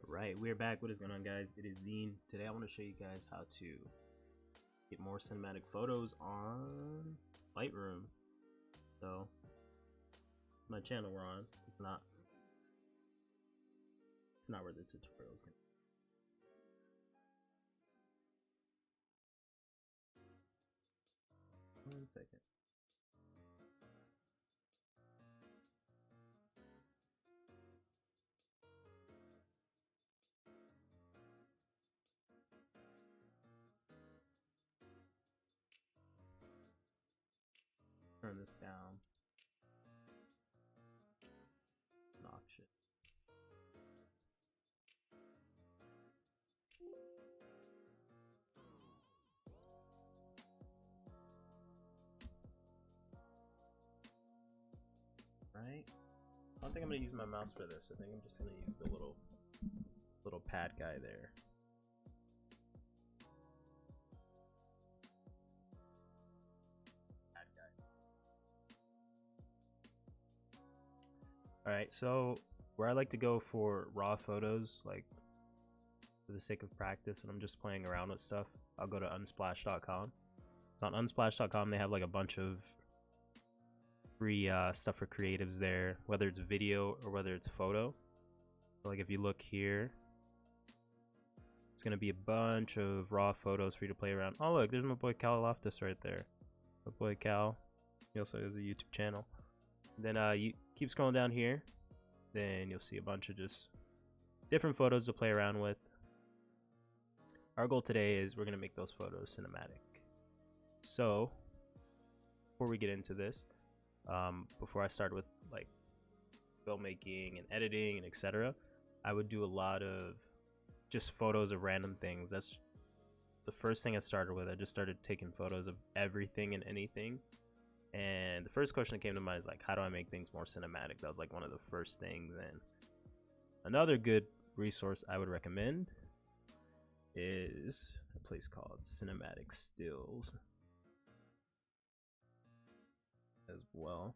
Right, we're back. What is going on, guys? It is Zine. Today I want to show you guys how to get more cinematic photos on Lightroom. So my channel we're on, it's not where the tutorials can. One second. Turn this down. Option. Right. I don't think I'm gonna use my mouse for this. I think I'm just gonna use the little pad guy there. Alright, so where I like to go for raw photos, like for the sake of practice and I'm just playing around with stuff, I'll go to unsplash.com. So on unsplash.com they have like a bunch of free stuff for creatives there, whether it's video or whether it's photo. So like if you look here, it's gonna be a bunch of raw photos for you to play around. Oh look, there's my boy Cal Loftus right there. My boy Cal. He also has a YouTube channel. Then you keep scrolling down here, then you'll see a bunch of just different photos to play around with. Our goal today is we're gonna make those photos cinematic. So before we get into this, before I start with like filmmaking and editing and etc., I would do a lot of just photos of random things. That's the first thing I started with. I just started taking photos of everything and anything. And the first question that came to mind is like, how do I make things more cinematic? That was like one of the first things. And another good resource I would recommend is a place called Cinematic Stills as well.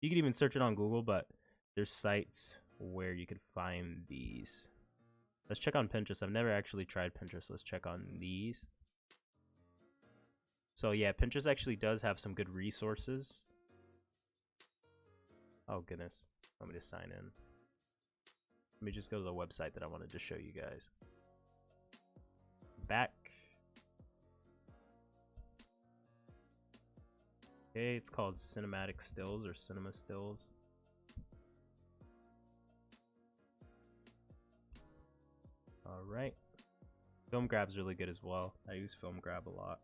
You can even search it on Google, but there's sites where you can find these. Let's check on Pinterest. I've never actually tried Pinterest. Let's check on these. So yeah, Pinterest actually does have some good resources. Oh goodness, want me to sign in? Let me just go to the website that I wanted to show you guys. Back. Okay, it's called Cinematic Stills or Cinema Stills. All right. Film Grab's really good as well. I use Film Grab a lot.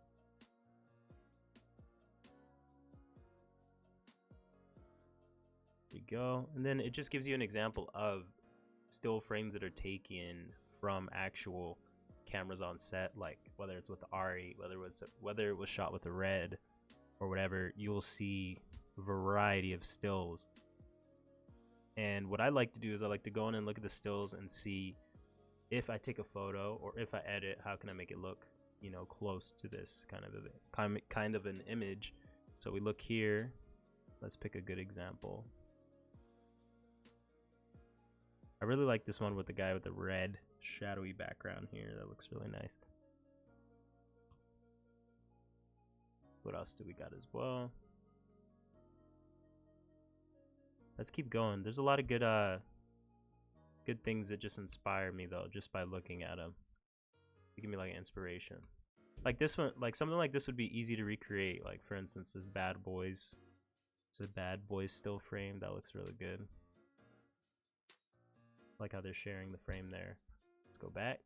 There you go. And then it just gives you an example of still frames that are taken from actual cameras on set, like whether it's with the Ari, whether it was shot with the Red or whatever. You'll see a variety of stills. And what I like to do is I like to go in and look at the stills and see if I take a photo or if I edit, how can I make it look, you know, close to this kind of an image. So we look here. Let's pick a good example. I really like this one with the guy with the red shadowy background here. That looks really nice. What else do we got as well? Let's keep going. There's a lot of good things that just inspire me though, just by looking at them. They give me like an inspiration. Like this one, like something like this would be easy to recreate. Like for instance, this Bad Boys. It's a Bad Boys still frame. That looks really good. Like how they're sharing the frame there. Let's go back.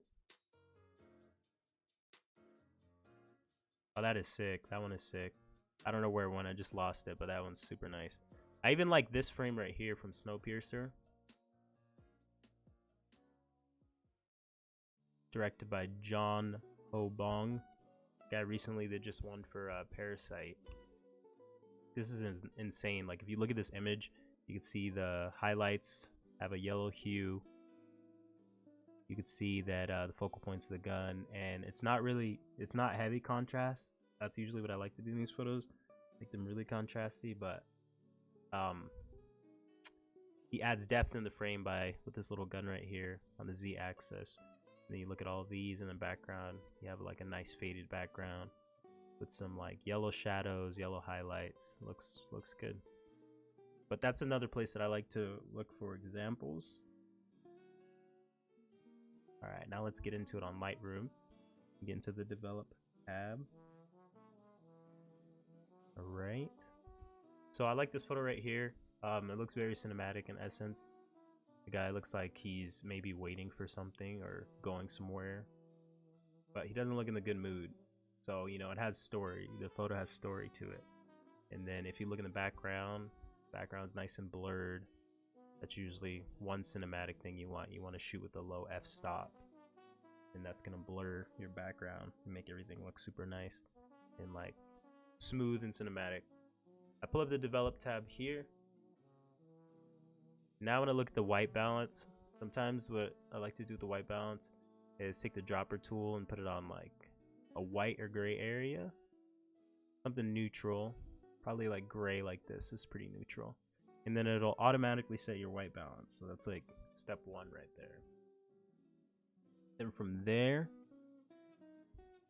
Oh, that is sick. That one is sick. I don't know where it went. I just lost it, but that one's super nice. I even like this frame right here from Snowpiercer. Directed by John Ho Bong. Guy recently that just won for Parasite. This is insane. Like if you look at this image, you can see the highlights have a yellow hue. You can see that the focal point's the gun, and it's not heavy contrast. That's usually what I like to do in these photos, make them really contrasty. But he adds depth in the frame by with this little gun right here on the Z axis. And then you look at all these in the background, you have like a nice faded background with some like yellow shadows, yellow highlights. Looks good. But that's another place that I like to look for examples. All right, now let's get into it on Lightroom. Get into the develop tab. All right. So I like this photo right here. It looks very cinematic in essence. The guy looks like he's maybe waiting for something or going somewhere, but he doesn't look in the good mood. So, you know, it has story. The photo has story to it. And then if you look in the background's nice and blurred. That's usually one cinematic thing you want. You want to shoot with a low f-stop, and that's gonna blur your background and make everything look super nice and like smooth and cinematic. I pull up the develop tab here. Now when I look at the white balance, sometimes what I like to do with the white balance is take the dropper tool and put it on like a white or gray area, something neutral, probably like gray like this is pretty neutral, and then it'll automatically set your white balance. So that's like step one right there. Then from there,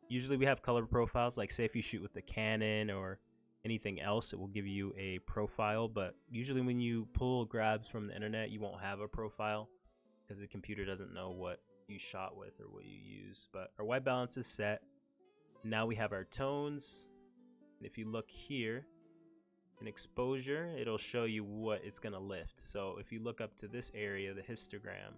usually we have color profiles, like say if you shoot with the Canon or anything else, it will give you a profile, but usually when you pull grabs from the internet, you won't have a profile because the computer doesn't know what you shot with or what you use. But our white balance is set. Now we have our tones, and if you look here in exposure, it'll show you what it's gonna lift. So if you look up to this area, the histogram,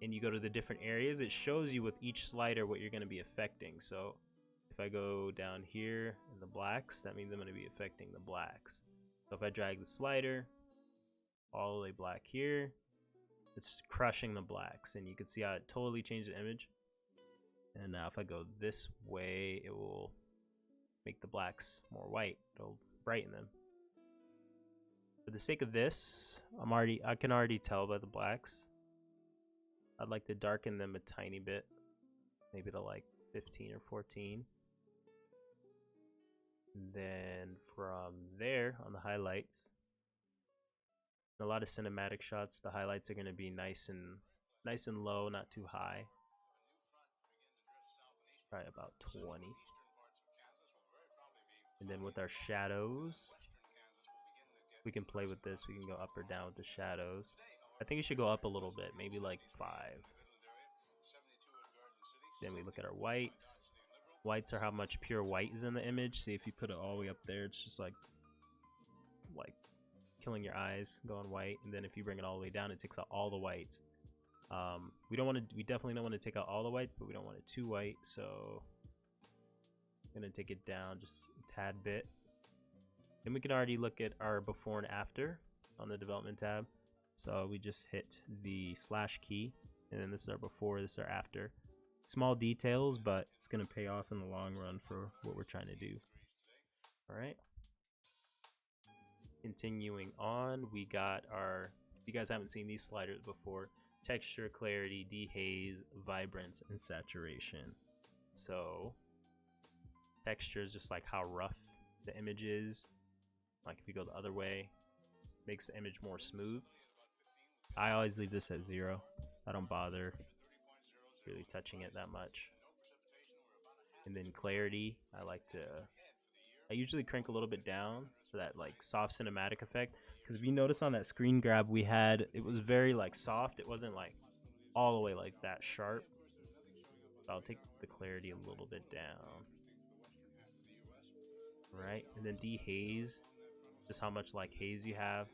and you go to the different areas, it shows you with each slider what you're gonna be affecting. So if I go down here in the blacks, that means I'm going to be affecting the blacks. So if I drag the slider all the way black here, it's crushing the blacks, and you can see how it totally changed the image. And now if I go this way, it will make the blacks more white. It'll brighten them. For the sake of this, I can already tell by the blacks. I'd like to darken them a tiny bit, maybe to like 15 or 14. And then from there on the highlights, a lot of cinematic shots, the highlights are going to be nice and low, not too high. Probably about 20. And then with our shadows, we can play with this. We can go up or down with the shadows. I think you should go up a little bit, maybe like 5. Then we look at our whites. Whites are how much pure white is in the image. See, if you put it all the way up there, it's just like killing your eyes, going white. And then if you bring it all the way down, it takes out all the whites. We definitely don't want to take out all the whites, but we don't want it too white. So I'm gonna take it down just a tad bit. Then we can already look at our before and after on the development tab. So we just hit the / key, and then this is our before, this is our after. Small details, but it's going to pay off in the long run for what we're trying to do. All right. Continuing on, we got our, if you guys haven't seen these sliders before, texture, clarity, dehaze, vibrance, and saturation. So texture is just like how rough the image is. Like if you go the other way, it makes the image more smooth. I always leave this at 0. I don't bother really touching it that much. And then clarity, I usually crank a little bit down for that like soft cinematic effect, because if you notice on that screen grab we had, it was very like soft. It wasn't like all the way like that sharp. So I'll take the clarity a little bit down. Right, and then dehaze, just how much like haze you have.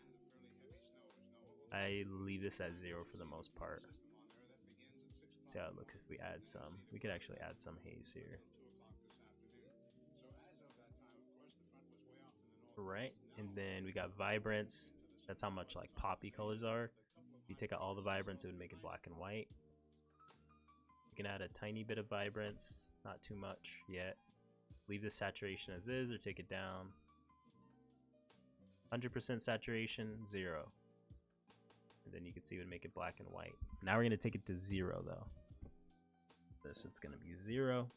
I leave this at 0 for the most part. See how it looks if we add some. We could actually add some haze here. Right, and then we got vibrance. That's how much like poppy colors are. If you take out all the vibrance, it would make it black and white. You can add a tiny bit of vibrance, not too much yet. Leave the saturation as is or take it down. 100% saturation, 0. And then you can see it would make it black and white. Now we're going to take it to 0 though. This is going to be 0.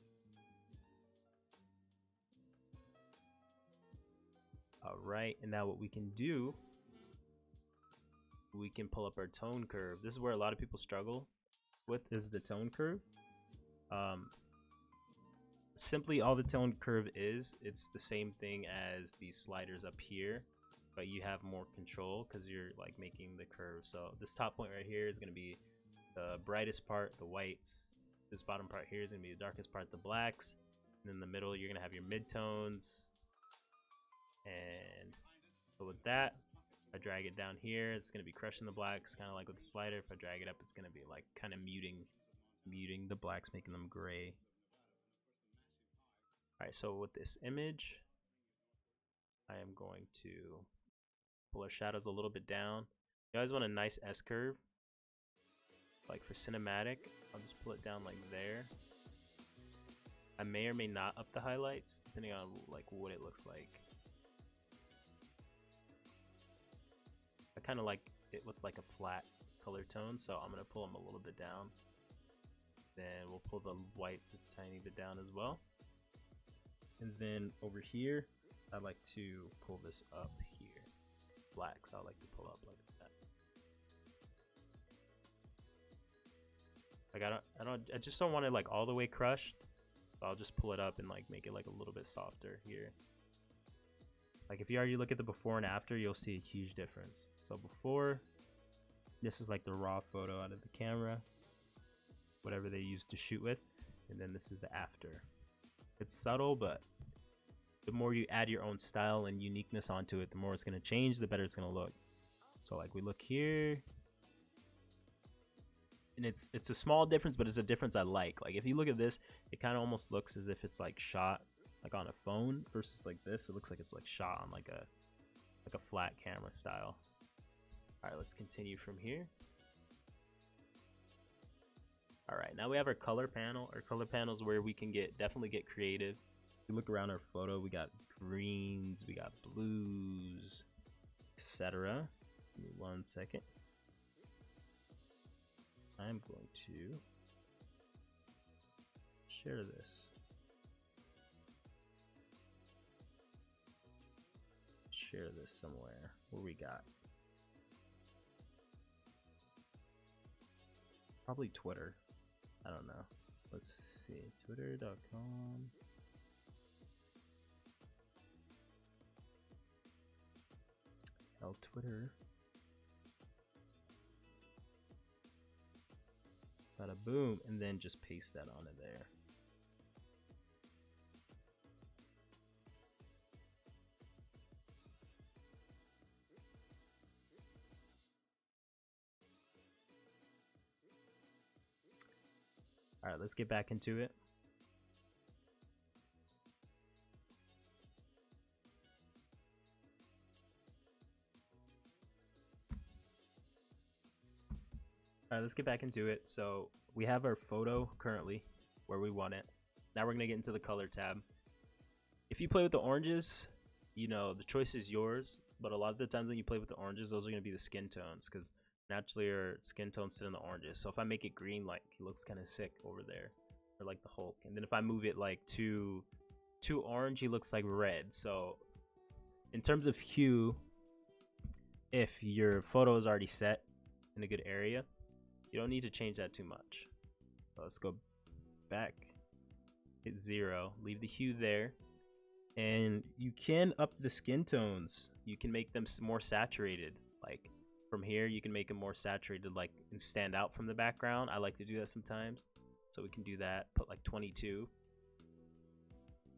All right, and now what we can do we can pull up our tone curve. This is where a lot of people struggle with, is the tone curve. Simply all the tone curve is, it's the same thing as these sliders up here, but you have more control because you're like making the curve. So this top point right here is going to be the brightest part, the whites. This bottom part here is going to be the darkest part, the blacks. And in the middle, you're going to have your midtones. And so with that, if I drag it down here, it's going to be crushing the blacks, kind of like with the slider. If I drag it up, it's going to be like kind of muting the blacks, making them gray. All right, so with this image, I am going to pull our shadows a little bit down. You guys want a nice S-curve. Like for cinematic, I'll just pull it down like there. I may or may not up the highlights, depending on like what it looks like. I kind of like it with like a flat color tone, so I'm gonna pull them a little bit down. Then we'll pull the whites a tiny bit down as well. And then over here, I like to pull this up here. Blacks, I like to pull up like that. Like I just don't want it like all the way crushed. So I'll just pull it up and like make it like a little bit softer here. Like if you already look at the before and after, you'll see a huge difference. So before, this is like the raw photo out of the camera, whatever they used to shoot with, and then this is the after. It's subtle, but the more you add your own style and uniqueness onto it, the more it's going to change, the better it's going to look. So like we look here, and it's a small difference, but it's a difference I like. Like if you look at this, it kind of almost looks as if it's like shot like on a phone versus like this. It looks like it's like shot on like a flat camera style. All right, let's continue from here. All right, now we have our color panel. Our color panel is where we can definitely get creative. If you look around our photo, we got greens, we got blues, etc. Give me 1 second. I'm going to share this. Share this somewhere. What we got? Probably Twitter. I don't know. Let's see. Twitter.com. Twitter. Bada boom, and then just paste that onto there. All right, let's get back into it. All right, let's get back into it. So we have our photo currently where we want it. Now we're gonna get into the color tab. If you play with the oranges, you know, the choice is yours, but a lot of the times when you play with the oranges, those are gonna be the skin tones because naturally your skin tones sit in the oranges. So if I make it green, like he looks kind of sick over there, or like the Hulk. And then if I move it like too orange, he looks like red. So in terms of hue, if your photo is already set in a good area, you don't need to change that too much. So let's go back, hit 0, leave the hue there, and you can up the skin tones. You can make them more saturated. Like from here, you can make them more saturated, like and stand out from the background. I like to do that sometimes. So we can do that, put like 22.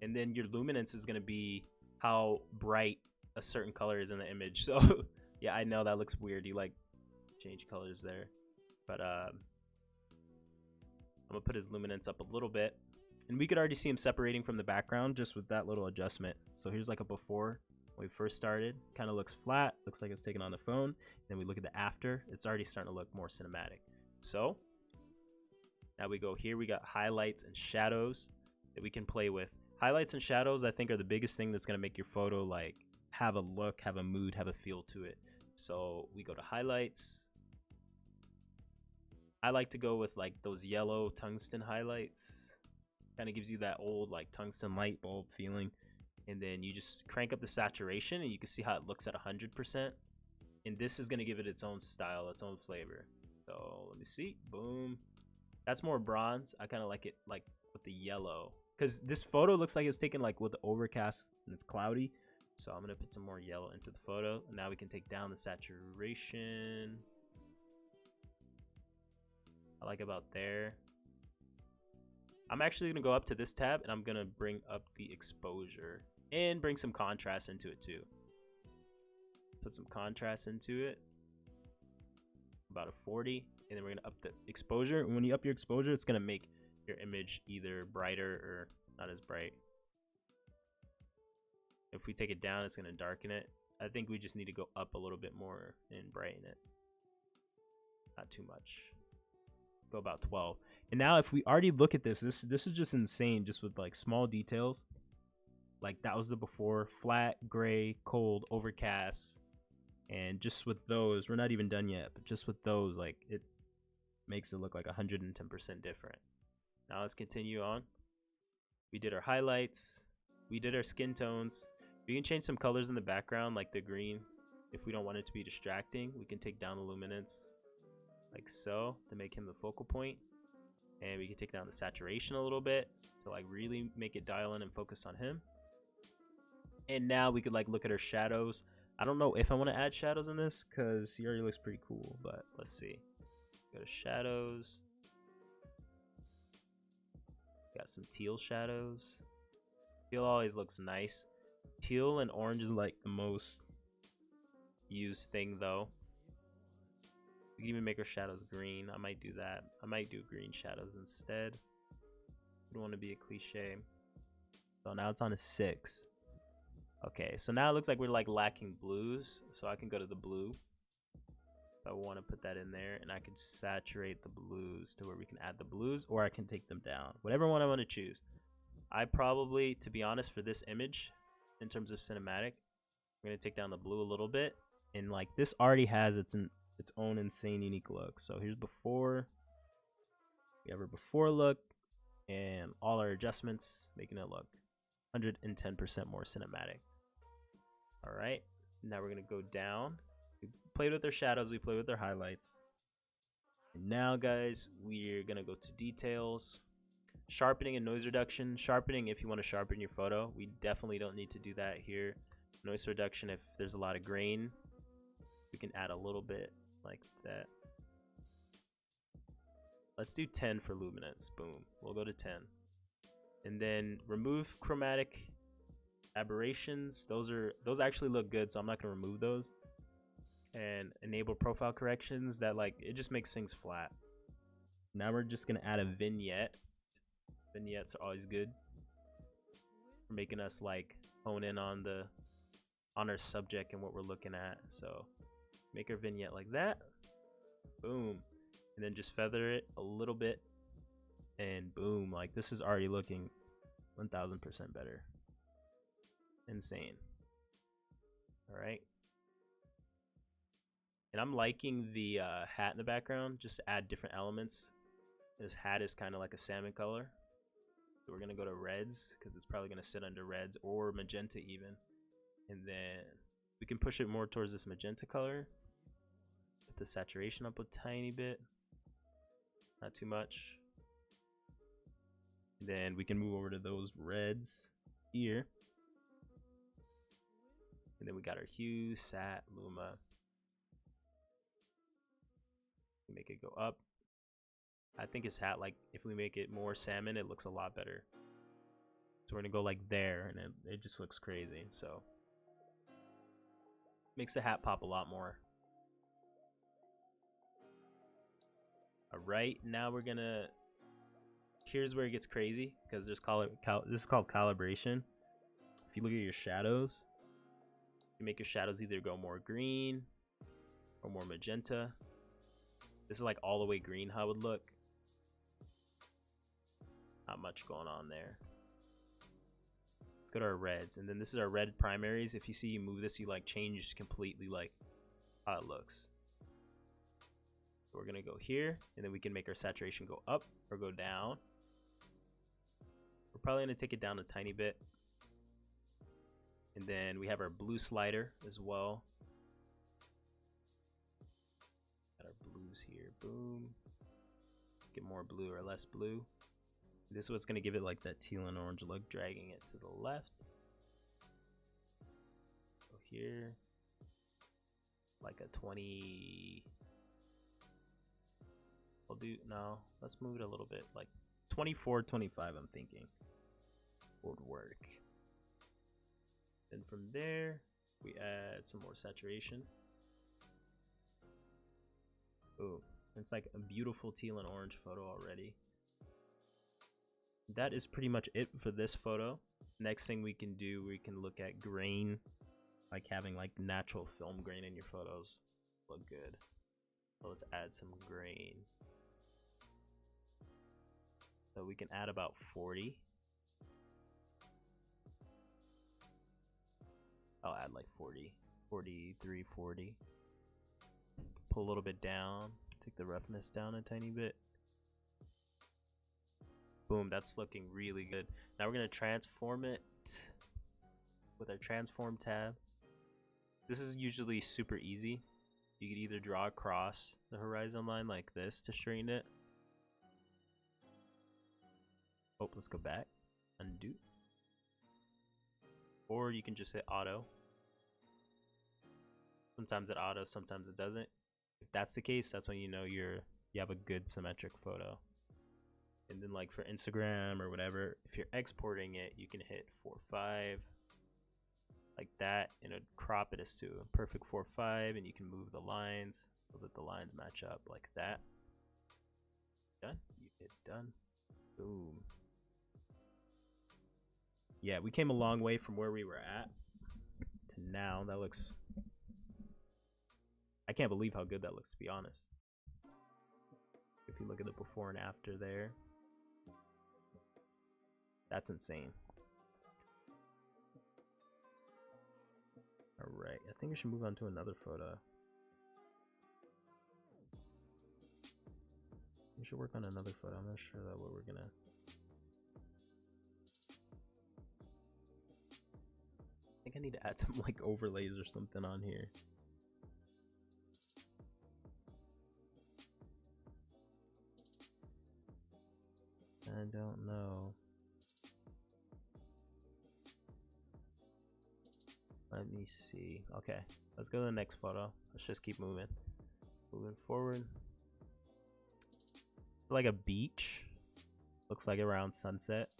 And then your luminance is gonna be how bright a certain color is in the image. So yeah, I know that looks weird. You like change colors there. But I'm gonna put his luminance up a little bit, and we could already see him separating from the background just with that little adjustment. So here's like a before when we first started, kind of looks flat, looks like it's taken on the phone. Then we look at the after, it's already starting to look more cinematic. So now we go here, we got highlights and shadows that we can play with. Highlights and shadows, I think, are the biggest thing that's gonna make your photo like have a look, have a mood, have a feel to it. So we go to highlights. I like to go with like those yellow tungsten highlights. Kind of gives you that old like tungsten light bulb feeling. And then you just crank up the saturation and you can see how it looks at 100%. And this is gonna give it its own style, its own flavor. So let me see. Boom. That's more bronze. I kind of like it like with the yellow, because this photo looks like it's taken like with the overcast and it's cloudy. So I'm gonna put some more yellow into the photo. And now we can take down the saturation. I like about there. I'm actually gonna go up to this tab and I'm gonna bring up the exposure and bring some contrast into it too. Put some contrast into it, about a 40, and then we're gonna up the exposure. And when you up your exposure, it's gonna make your image either brighter or not as bright. If we take it down, it's gonna darken it. I think we just need to go up a little bit more and brighten it. Not too much. Go about 12. And now if we already look at this is just insane, just with like small details. Like that was the before, flat, gray, cold, overcast. And just with those, we're not even done yet, but just with those, like it makes it look like 110% different. Now let's continue on. We did our highlights. We did our skin tones. We can change some colors in the background, like the green. If we don't want it to be distracting, we can take down the luminance like so to make him the focal point. And we can take down the saturation a little bit to like really make it dial in and focus on him. And now we could like look at our shadows. I don't know if I want to add shadows in this because he already looks pretty cool, but let's see. Go to shadows. Got some teal shadows. Teal always looks nice. Teal and orange is like the most used thing though. We can even make our shadows green. I might do that. I might do green shadows instead. We don't want to be a cliche. So now it's on a 6. Okay, so now it looks like we're like lacking blues. So I can go to the blue. If I want to put that in there, and I can saturate the blues to where we can add the blues, or I can take them down. Whatever one I want to choose. I probably, to be honest, for this image, in terms of cinematic, I'm going to take down the blue a little bit. And like this already has its own insane unique look. So here's before. We have our before look and all our adjustments, making it look 110% more cinematic. All right, now we're gonna go down. We played with our shadows, we played with our highlights. And now guys, we're gonna go to details, sharpening and noise reduction. Sharpening, if you want to sharpen your photo, we definitely don't need to do that here. Noise reduction, if there's a lot of grain, we can add a little bit like that. Let's do 10 for luminance. Boom, we'll go to 10. And then remove chromatic aberrations. Those actually look good, so I'm not gonna remove those. And enable profile corrections. That like it just makes things flat. Now we're just gonna add a vignette. Vignettes are always good for making us like hone in on our subject and what we're looking at. So make our vignette like that. Boom. And then just feather it a little bit. And boom, like this is already looking 1000% better. Insane. All right. And I'm liking the hat in the background just to add different elements. This hat is kind of like a salmon color. So we're going to go to reds because it's probably going to sit under reds or magenta even. And then we can push it more towards this magenta color. Put the saturation up a tiny bit. Not too much. And then we can move over to those reds here. And then we got our hue, sat, luma. Make it go up. I think his hat, like if we make it more salmon, it looks a lot better. So we're gonna go like there, and it just looks crazy. So makes the hat pop a lot more. All right, now we're gonna. Here's where it gets crazy because this is called calibration. If you look at your shadows, you make your shadows either go more green or more magenta. This is like all the way green how it would look. Not much going on there. Let's go to our reds, and then this is our red primaries. If you see you move this, you like change completely like how it looks. So we're gonna go here, and then we can make our saturation go up or go down. We're probably gonna take it down a tiny bit. And then we have our blue slider as well. blues here. Boom. Get more blue or less blue. This is what's going to give it like that teal and orange look, dragging it to the left. Go here. Like a 20. I'll do, no, let's move it a little bit. Like 24, 25, I'm thinking would work. Then from there, we add some more saturation. Ooh, it's like a beautiful teal and orange photo already. That is pretty much it for this photo. Next thing we can do, we can look at grain, like having like natural film grain in your photos look good. So let's add some grain. So we can add about 40. I'll add like 40, 43, 40. Pull a little bit down, take the roughness down a tiny bit. Boom, that's looking really good. Now we're gonna transform it with our transform tab. This is usually super easy. You could either draw across the horizon line like this to straighten it. Oh, let's go back, undo. Or you can just hit auto. Sometimes it auto, sometimes it doesn't. If that's the case, that's when you know you have a good symmetric photo. And then like for Instagram or whatever, if you're exporting it, you can hit 4:5 like that, and it'll crop it as to a perfect 4:5, and you can move the lines so that the lines match up like that. Done. You hit done. Boom. Yeah, we came a long way from where we were at to now. That looks, I can't believe how good that looks, to be honest. If you look at the before and after there, that's insane. All right, I think we should move on to another photo. We should work on another photo. I'm not sure that what we're gonna. I think I need to add some like overlays or something on here. I don't know. Let me see. Okay, let's go to the next photo. Let's just keep moving. Moving forward. Like a beach. Looks like around sunset.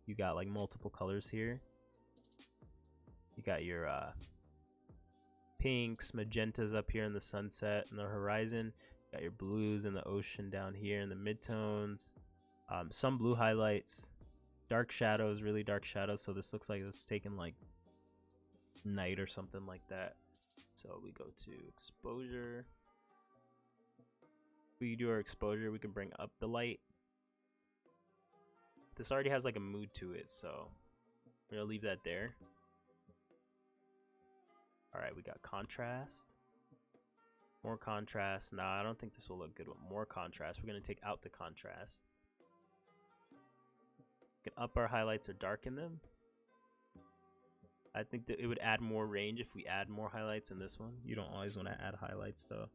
You got like multiple colors here. You got your pinks, magentas up here in the sunset and the horizon. You got your blues in the ocean down here in the midtones. Some blue highlights, dark shadows, really dark shadows. So this looks like it was taken like night or something like that. So we go to exposure. We do our exposure, we can bring up the light. This already has like a mood to it, so we're gonna leave that there. All right, we got contrast. More contrast. Nah, I don't think this will look good with more contrast. We're gonna take out the contrast. We can up our highlights or darken them. I think that it would add more range if we add more highlights in this one. You don't always want to add highlights though.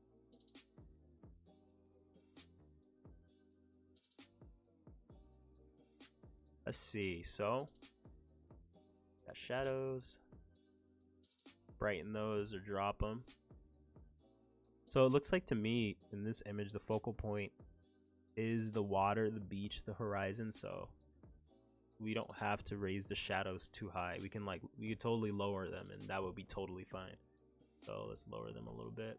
Let's see, so got shadows, brighten those or drop them. So it looks like to me in this image the focal point is the water, the beach, the horizon, so we don't have to raise the shadows too high. We could totally lower them and that would be totally fine. So let's lower them a little bit.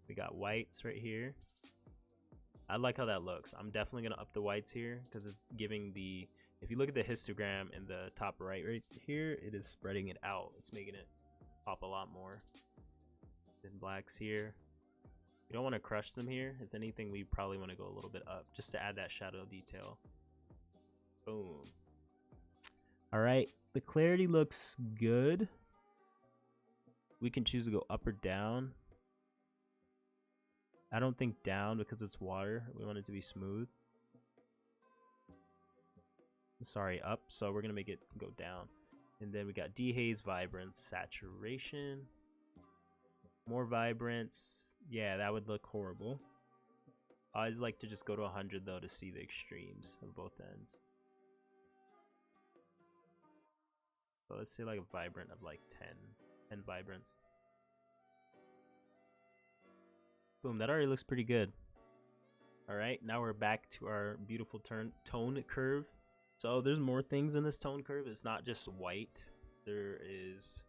We got whites right here. I like how that looks. I'm definitely gonna up the whites here because it's giving the, if you look at the histogram in the top right here, it is spreading it out. It's making it pop a lot more. Then blacks here. You don't want to crush them here. If anything, we probably want to go a little bit up just to add that shadow detail. Boom. All right, the clarity looks good. We can choose to go up or down. I don't think down because it's water. We want it to be smooth. Sorry, up. So we're gonna make it go down. And then we got dehaze, vibrance, saturation. More vibrance. Yeah, that would look horrible. I always like to just go to 100 though to see the extremes of both ends. So let's say like a vibrant of like 10 vibrance. Boom, that already looks pretty good. Alright, now we're back to our beautiful tone curve. So there's more things in this tone curve. It's not just white. There is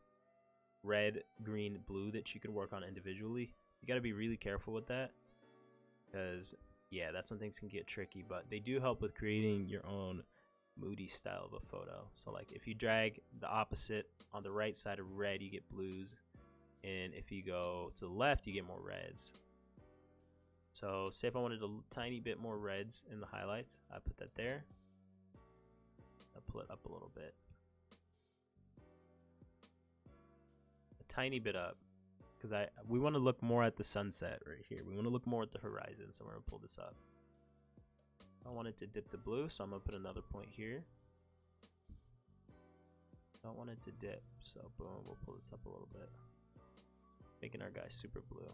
red, green, blue that you can work on individually. You got to be really careful with that, because yeah, that's when things can get tricky, but they do help with creating your own moody style of a photo. So like if you drag the opposite on the right side of red, you get blues, and if you go to the left, you get more reds. So say if I wanted a tiny bit more reds in the highlights, I put that there. I'll pull it up a little bit. A tiny bit up, because we want to look more at the sunset right here. We want to look more at the horizon, so we're going to pull this up. I want it to dip to blue, so I'm going to put another point here. Don't want it to dip, so boom, we'll pull this up a little bit. Making our guy super blue.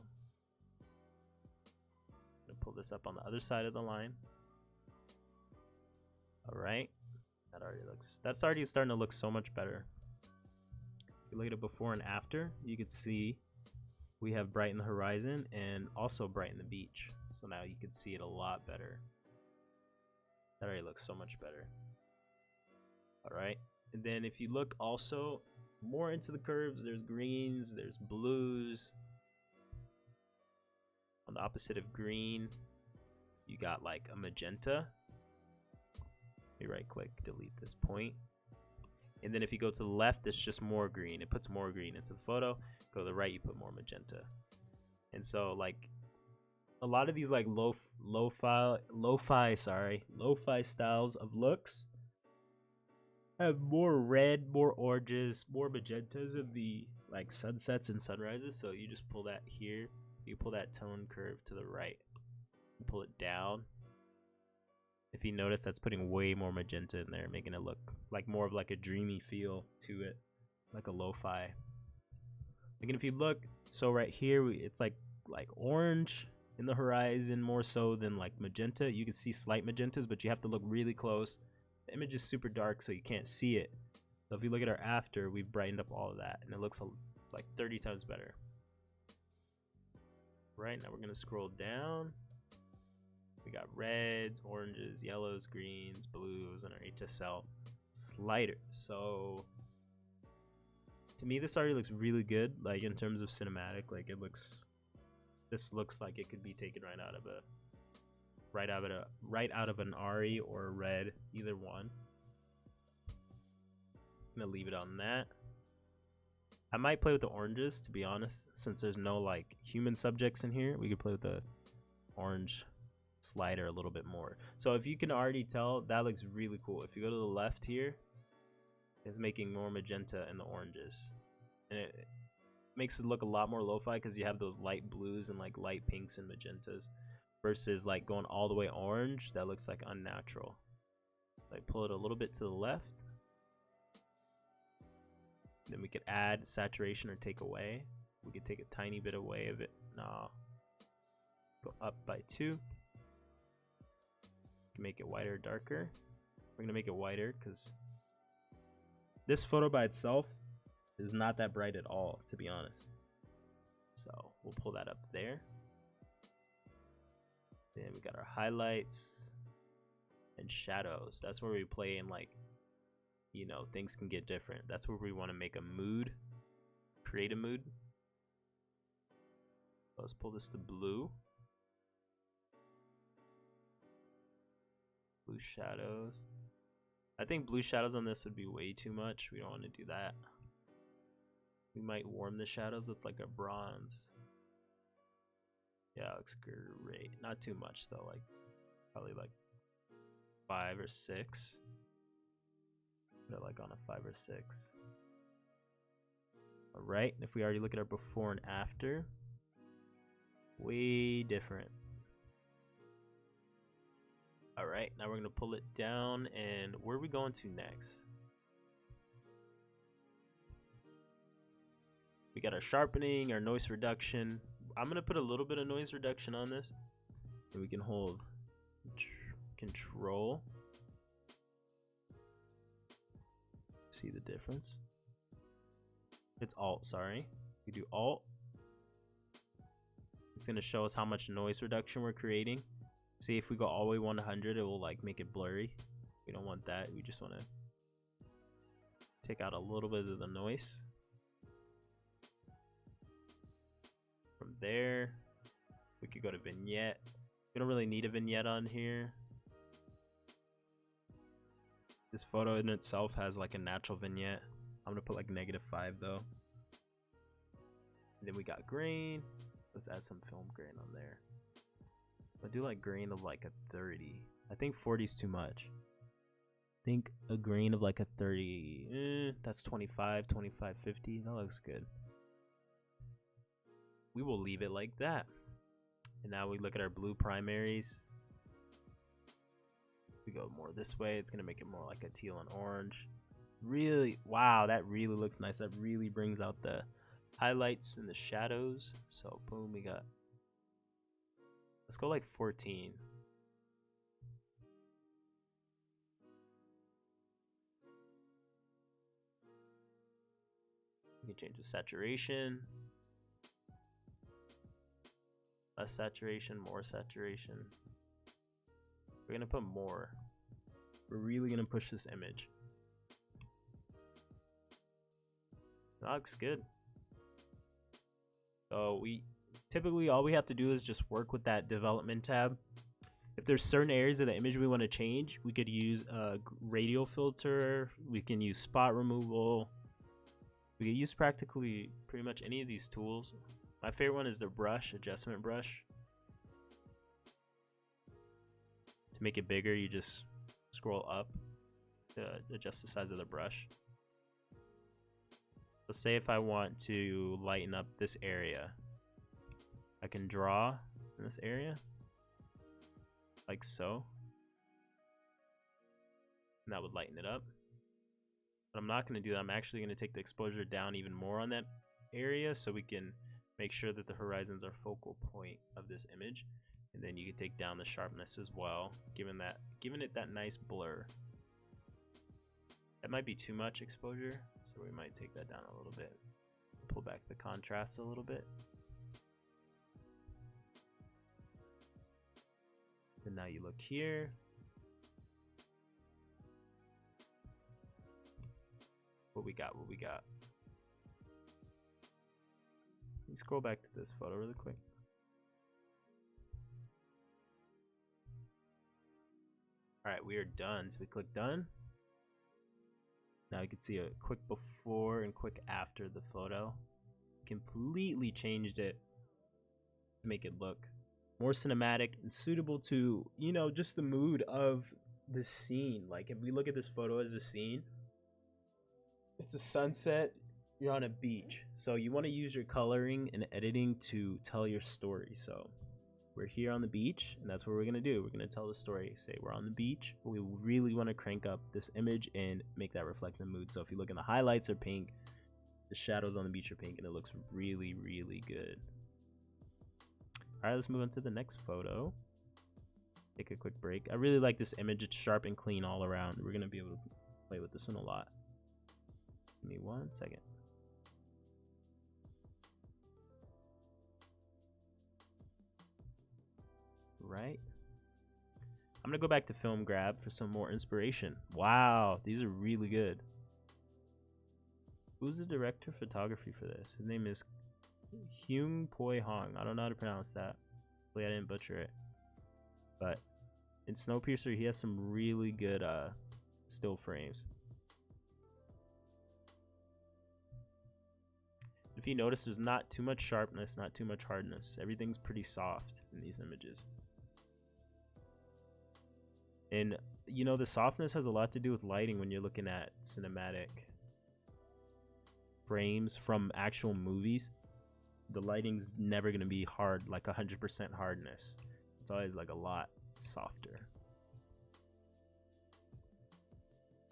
I'm gonna pull this up on the other side of the line. Alright. That's already starting to look so much better. If you look at it before and after, you can see we have brighten the horizon and also brighten the beach. So now you can see it a lot better. That already looks so much better. Alright. And then if you look also more into the curves, there's greens, there's blues. On the opposite of green, you got like a magenta. Let me right click, delete this point. And then if you go to the left, it's just more green. It puts more green into the photo. Go to the right, you put more magenta. And so like a lot of these like lo-fi styles of looks have more red, more oranges, more magentas in the like sunsets and sunrises. So you just pull that here. You pull that tone curve to the right. And pull it down. If you notice, that's putting way more magenta in there, making it look like more of like a dreamy feel to it, like a lo-fi. Again, if you look, so right here, it's like orange in the horizon more so than like magenta. You can see slight magentas, but you have to look really close. The image is super dark, so you can't see it. So if you look at our after, we've brightened up all of that, and it looks like 30 times better. Right, now we're gonna scroll down. We got reds, oranges, yellows, greens, blues, and our HSL slider. So to me, this already looks really good. Like in terms of cinematic, like this looks like it could be taken right out of an Ari or a red, either one. I'm gonna leave it on that. I might play with the oranges, to be honest, since there's no like human subjects in here. We could play with the orange slider a little bit more. So if you can already tell, that looks really cool. If you go to the left here, it's making more magenta in the oranges, and it makes it look a lot more lo-fi because you have those light blues and like light pinks and magentas, versus like going all the way orange. That looks like unnatural. Like pull it a little bit to the left. Then we could add saturation or take away. We could take a tiny bit away of it. No. Go up by 2. Make it whiter or darker. We're gonna make it whiter because this photo by itself is not that bright at all, to be honest. So we'll pull that up there. Then we got our highlights and shadows. That's where we play in, like, you know, things can get different. That's where we want to make a mood, create a mood. Let's pull this to blue. Blue shadows. I think blue shadows on this would be way too much. We don't want to do that. We might warm the shadows with like a bronze. Yeah, looks great. Not too much though, like probably like 5 or 6. Put it like on a 5 or 6. Alright, if we already look at our before and after, way different. Alright, now we're going to pull it down, and where are we going to next? We got our sharpening, our noise reduction. I'm gonna put a little bit of noise reduction on this, and we can hold Control. See the difference? It's Alt, sorry. We do Alt. It's gonna show us how much noise reduction we're creating. See, if we go all the way 100, it will like make it blurry. We don't want that. We just want to take out a little bit of the noise. From there, we could go to vignette. We don't really need a vignette on here. This photo in itself has like a natural vignette. I'm gonna put like -5 though. And then we got grain. Let's add some film grain on there. I do like grain of like a 30. I think 40 is too much. I think a grain of like a 30. That's 25, 25, 50. That looks good. We will leave it like that. And now we look at our blue primaries. We go more this way. It's gonna make it more like a teal and orange. Really, wow, that really looks nice. That really brings out the highlights and the shadows. So boom, we got, let's go like 14. We can change the saturation. Less saturation, more saturation. We're gonna put more. We're really gonna push this image. That looks good. So we typically, all we have to do is just work with that development tab. If there's certain areas of the image we want to change, we could use a radial filter. We can use spot removal. We can use practically pretty much any of these tools. My favorite one is the brush, adjustment brush. To make it bigger, you just scroll up to adjust the size of the brush. So say if I want to lighten up this area, I can draw in this area, like so. And that would lighten it up. But I'm not going to do that. I'm actually going to take the exposure down even more on that area so we can make sure that the horizons are focal point of this image. And then you can take down the sharpness as well, giving it that nice blur. That might be too much exposure, so we might take that down a little bit. Pull back the contrast a little bit. And now you look here. What we got? Let me scroll back to this photo really quick. Alright, we are done. So we click done. Now you can see a quick before and quick after the photo. Completely changed it to make it look more cinematic and suitable to, you know, just the mood of the scene. Like if we look at this photo as a scene, it's a sunset, you're on a beach. So you want to use your coloring and editing to tell your story. So we're here on the beach, and that's what we're gonna do. We're gonna tell the story. Say we're on the beach, but we really want to crank up this image and make that reflect the mood. So if you look in the highlights are pink, the shadows on the beach are pink, and it looks really, really good. All right, let's move on to the next photo. Take a quick break. I really like this image. It's sharp and clean all around. We're gonna be able to play with this one a lot. Give me 1 second. Right. I'm gonna go back to Film Grab for some more inspiration. Wow, these are really good. Who's the director of photography for this? His name is Hyung Poi Hong. I don't know how to pronounce that. Hopefully I didn't butcher it. But in Snowpiercer, he has some really good still frames. If you notice, there's not too much sharpness, not too much hardness. Everything's pretty soft in these images. And, you know, the softness has a lot to do with lighting when you're looking at cinematic frames from actual movies. The lighting's never going to be hard, like 100% hardness. It's always like a lot softer.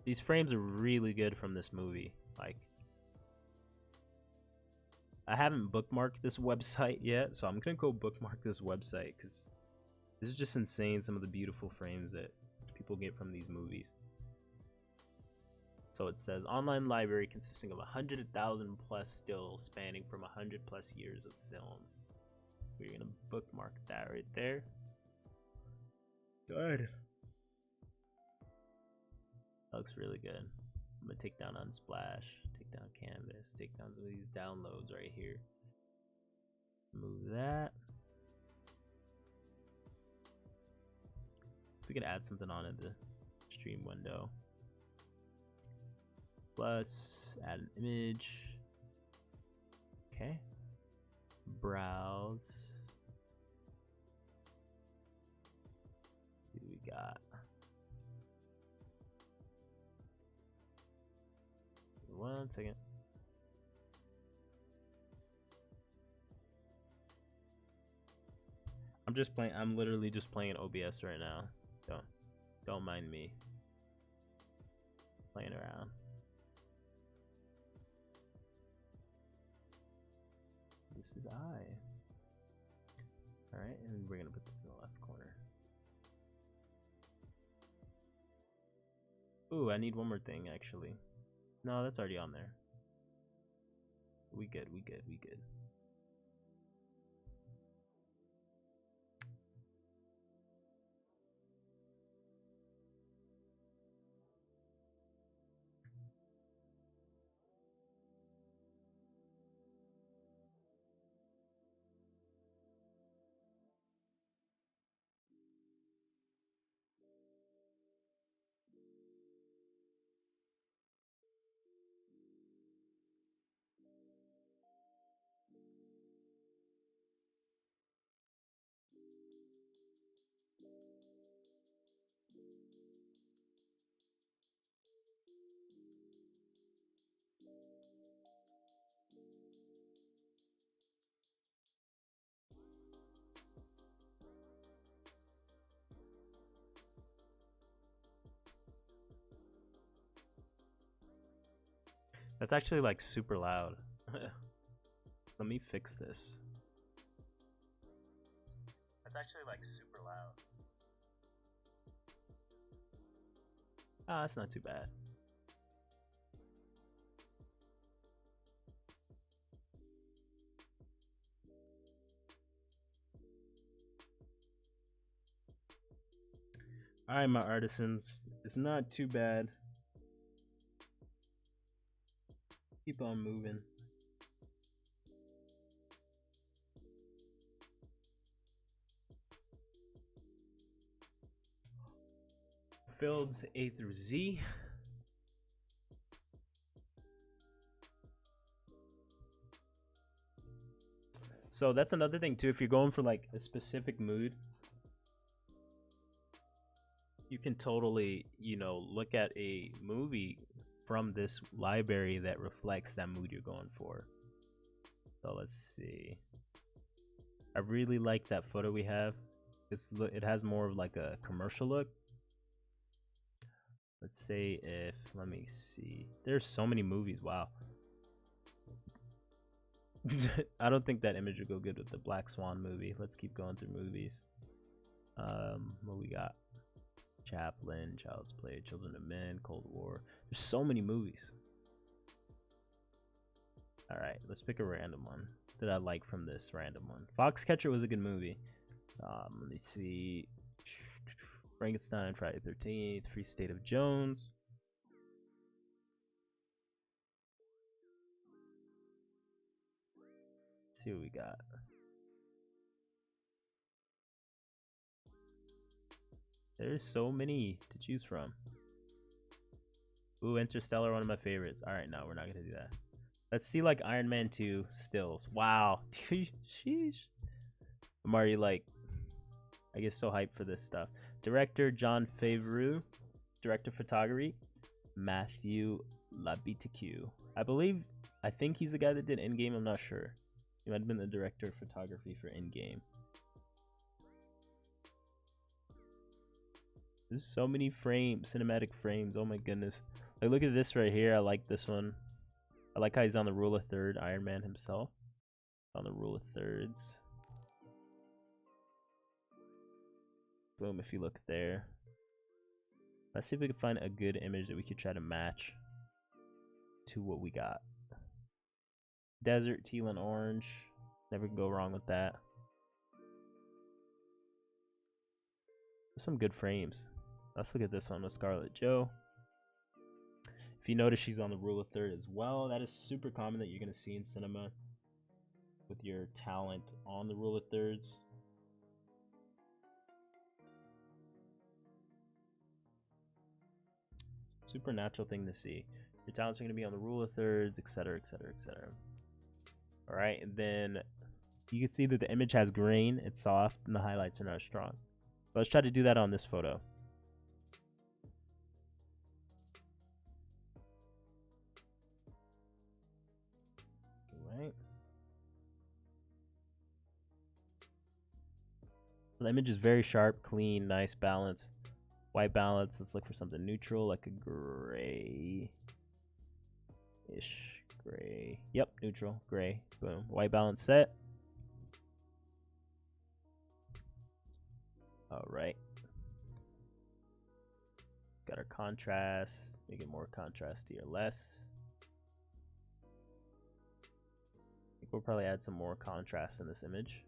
These frames are really good from this movie. Like, I haven't bookmarked this website yet, so I'm gonna go bookmark this website because this is just insane. Some of the beautiful frames that people get from these movies. So it says online library consisting of 100,000 plus stills spanning from 100 plus years of film. We're gonna bookmark that right there. Good. That looks really good. I'm gonna take down Unsplash, take down Canvas, take down some of these downloads right here. Move that. We can add something on in the stream window. Plus, add an image. Okay. Browse. What do we got? One second. I'm just playing. I'm literally just playing OBS right now. Don't mind me. Playing around. This is I. Alright, and we're gonna put this in the left corner. Ooh, I need one more thing actually. No, that's already on there. We good. That's actually like super loud. Let me fix this. That's actually like super loud. Ah, that's not too bad. Alright, my artisans. It's not too bad. Keep on moving. Films A through Z. So that's another thing too. If you're going for like a specific mood, you can totally, look at a movie from this library that reflects that mood you're going for. So let's see. I really like that photo we have. It has more of like a commercial look. Let's say let me see. There's so many movies. Wow. I don't think that image would go good with the Black Swan movie. Let's keep going through movies. What we got? Chaplin, Child's Play, Children of Men, Cold War. There's so many movies. All right, let's pick a random one that I like from this random one. Foxcatcher was a good movie. Let me see. Frankenstein, Friday the 13th, Free State of Jones. Let's see what we got. There's so many to choose from. Ooh, Interstellar, one of my favorites. All right, no, we're not gonna do that. Let's see like Iron Man 2 stills. Wow. Sheesh. I'm already like, I get so hyped for this stuff. Director John Favreau. Director photography Matthew Labiticu. I think he's the guy that did Endgame. I'm not sure. He might have been the director of photography for Endgame. There's so many cinematic frames. Oh my goodness. Like, look at this right here. I like this one. I like how he's on the rule of third, Iron Man himself. On the rule of thirds. Boom, if you look there. Let's see if we can find a good image that we could try to match to what we got. Desert, teal, and orange. Never can go wrong with that. Some good frames. Let's look at this one with Scarlett Joe. If you notice, she's on the rule of third as well. That is super common that you're going to see in cinema with your talent on the rule of thirds. Super natural thing to see. Your talents are going to be on the rule of thirds, etc., etc., etc. All right, and then you can see that the image has grain, it's soft, and the highlights are not strong. But let's try to do that on this photo. All right. So the image is very sharp, clean, nice balance. White balance, let's look for something neutral, like a gray-ish gray. Yep, neutral, gray, boom. White balance set. All right. Got our contrast, make it more contrasty or less. I think we'll probably add some more contrast in this image.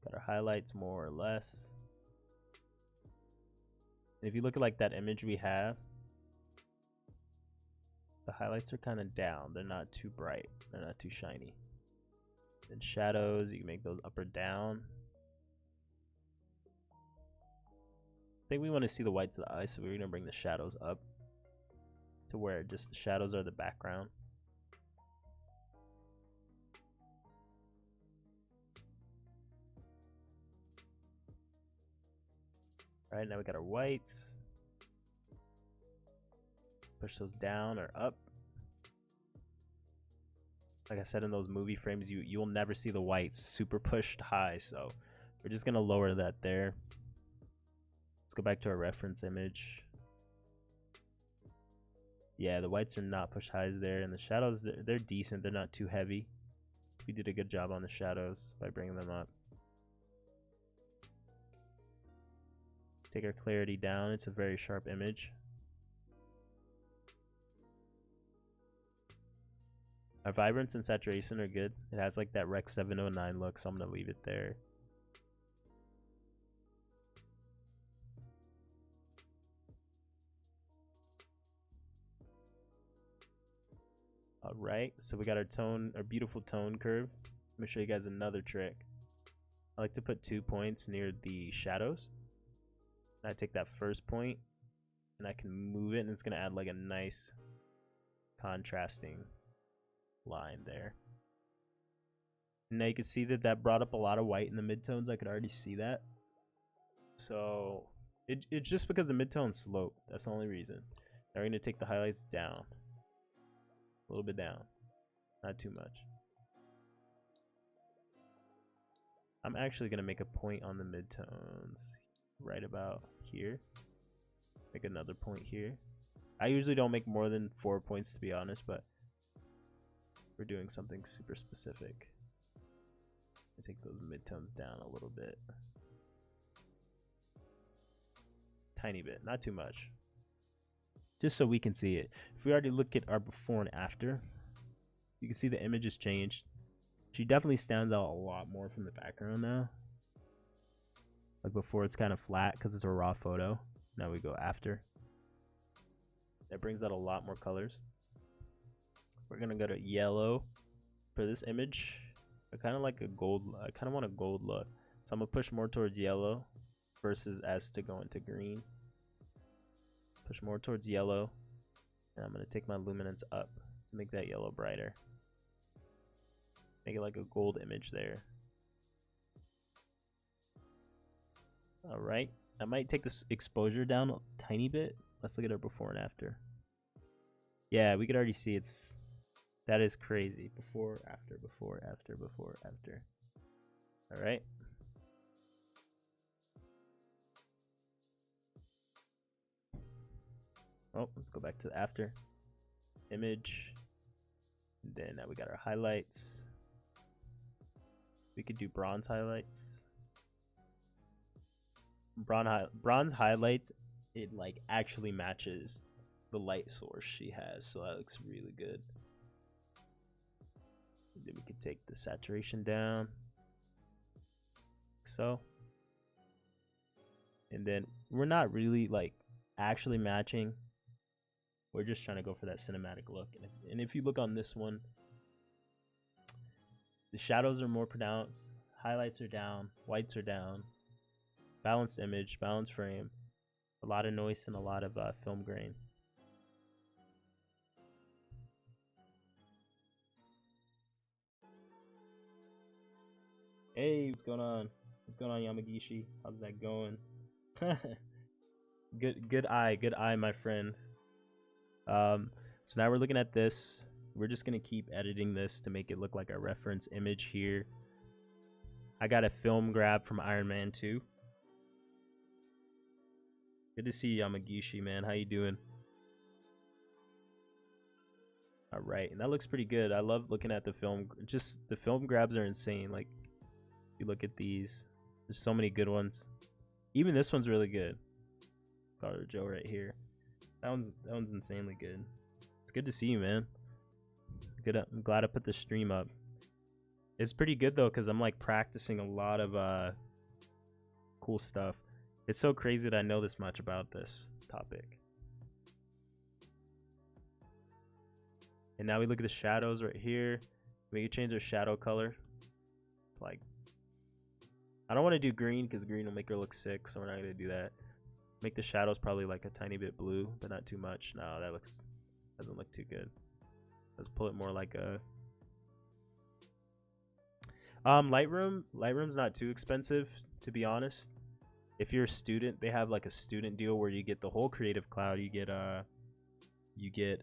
Got our highlights more or less. And if you look at like that image we have, the highlights are kind of down. They're not too bright. They're not too shiny. Then shadows, you can make those up or down. I think we want to see the whites of the eye, so we're going to bring the shadows up to where just the shadows are the background. All right, now we got our whites. Push those down or up. Like I said in those movie frames, you'll never see the whites super pushed high, so we're just gonna lower that there. Let's go back to our reference image. Yeah, the whites are not pushed high there, and the shadows, they're decent. They're not too heavy. We did a good job on the shadows by bringing them up. Take our clarity down. It's a very sharp image. Our vibrance and saturation are good. It has like that Rec 709 look, so I'm gonna leave it there. All right, so we got our tone, our beautiful tone curve. Let me show you guys another trick. I like to put 2 points near the shadows. I take that first point and I can move it, and it's gonna add like a nice contrasting line there. And now you can see that that brought up a lot of white in the midtones. I could already see that. So it's just because the midtone slope. That's the only reason. Now we're gonna take the highlights down. A little bit down. Not too much. I'm actually gonna make a point on the midtones right about here. Make another point here. I usually don't make more than 4 points, to be honest, but we're doing something super specific. I take those midtones down a little bit. Tiny bit, not too much. Just so we can see it. If we already look at our before and after, you can see the image has changed. She definitely stands out a lot more from the background now. Like before, it's kind of flat because it's a raw photo. Now we go after. That brings out a lot more colors. We're gonna go to yellow for this image. I kind of like a gold. I kind of want a gold look, so I'm gonna push more towards yellow versus S to go into green. Push more towards yellow, and I'm gonna take my luminance up to make that yellow brighter. Make it like a gold image there. All right, I might take this exposure down a tiny bit. Let's look at our before and after. Yeah, we could already see that is crazy. Before, after, before, after, before, after. All right. Oh, let's go back to the after image. And then now we got our highlights. We could do bronze highlights. Bronze highlights, it like actually matches the light source she has, so that looks really good. And then we could take the saturation down, like so. And then we're not really like actually matching. We're just trying to go for that cinematic look. And if you look on this one, the shadows are more pronounced, highlights are down, whites are down, balanced image, balanced frame, a lot of noise and a lot of film grain. Hey, what's going on? What's going on, Yamagishi? How's that going? Good eye, my friend. So now we're looking at this. We're just gonna keep editing this to make it look like our reference image here. I got a film grab from Iron Man 2. Good to see you, Yamagishi, man. How you doing? All right, and that looks pretty good. I love looking at the film. Just the film grabs are insane. Like, if you look at these, there's so many good ones. Even this one's really good. Carter Joe right here. That one's insanely good. It's good to see you, man. Good. I'm glad I put the stream up. It's pretty good though, because I'm like practicing a lot of cool stuff. It's so crazy that I know this much about this topic. And now we look at the shadows right here. We can change our shadow color. Like, I don't want to do green because green will make her look sick, so we're not gonna do that. Make the shadows probably like a tiny bit blue, but not too much. No, that doesn't look too good. Let's pull it more like a Lightroom's not too expensive, to be honest. If you're a student, they have like a student deal where you get the whole Creative Cloud. You get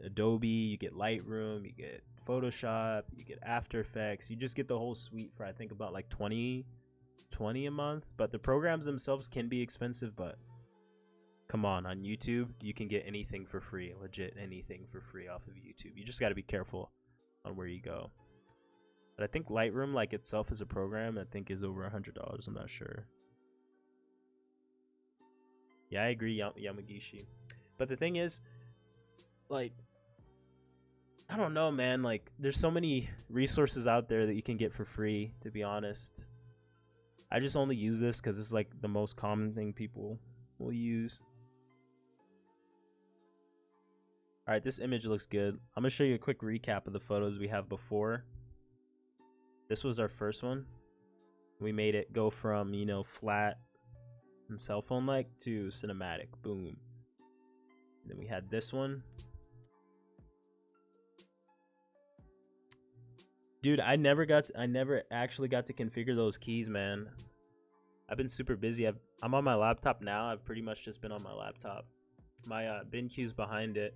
Adobe, you get Lightroom, you get Photoshop, you get After Effects. You just get the whole suite for I think about like $20 a month. But the programs themselves can be expensive, but come on YouTube, you can get anything for free, legit anything for free off of YouTube. You just got to be careful on where you go. But I think Lightroom, like itself as a program, I think is over $100. I'm not sure. Yeah, I agree, Yamagishi. But the thing is, like, I don't know, man. Like, there's so many resources out there that you can get for free, to be honest. I just only use this because it's like the most common thing people will use. All right, this image looks good. I'm gonna show you a quick recap of the photos we have before. This was our first one. We made it go from, you know, flat and cell phone like to cinematic. Boom. And then we had this one. Dude, I never actually got to configure those keys, man. I've been super busy. I'm on my laptop now. I've pretty much just been on my laptop. My BenQ's behind it,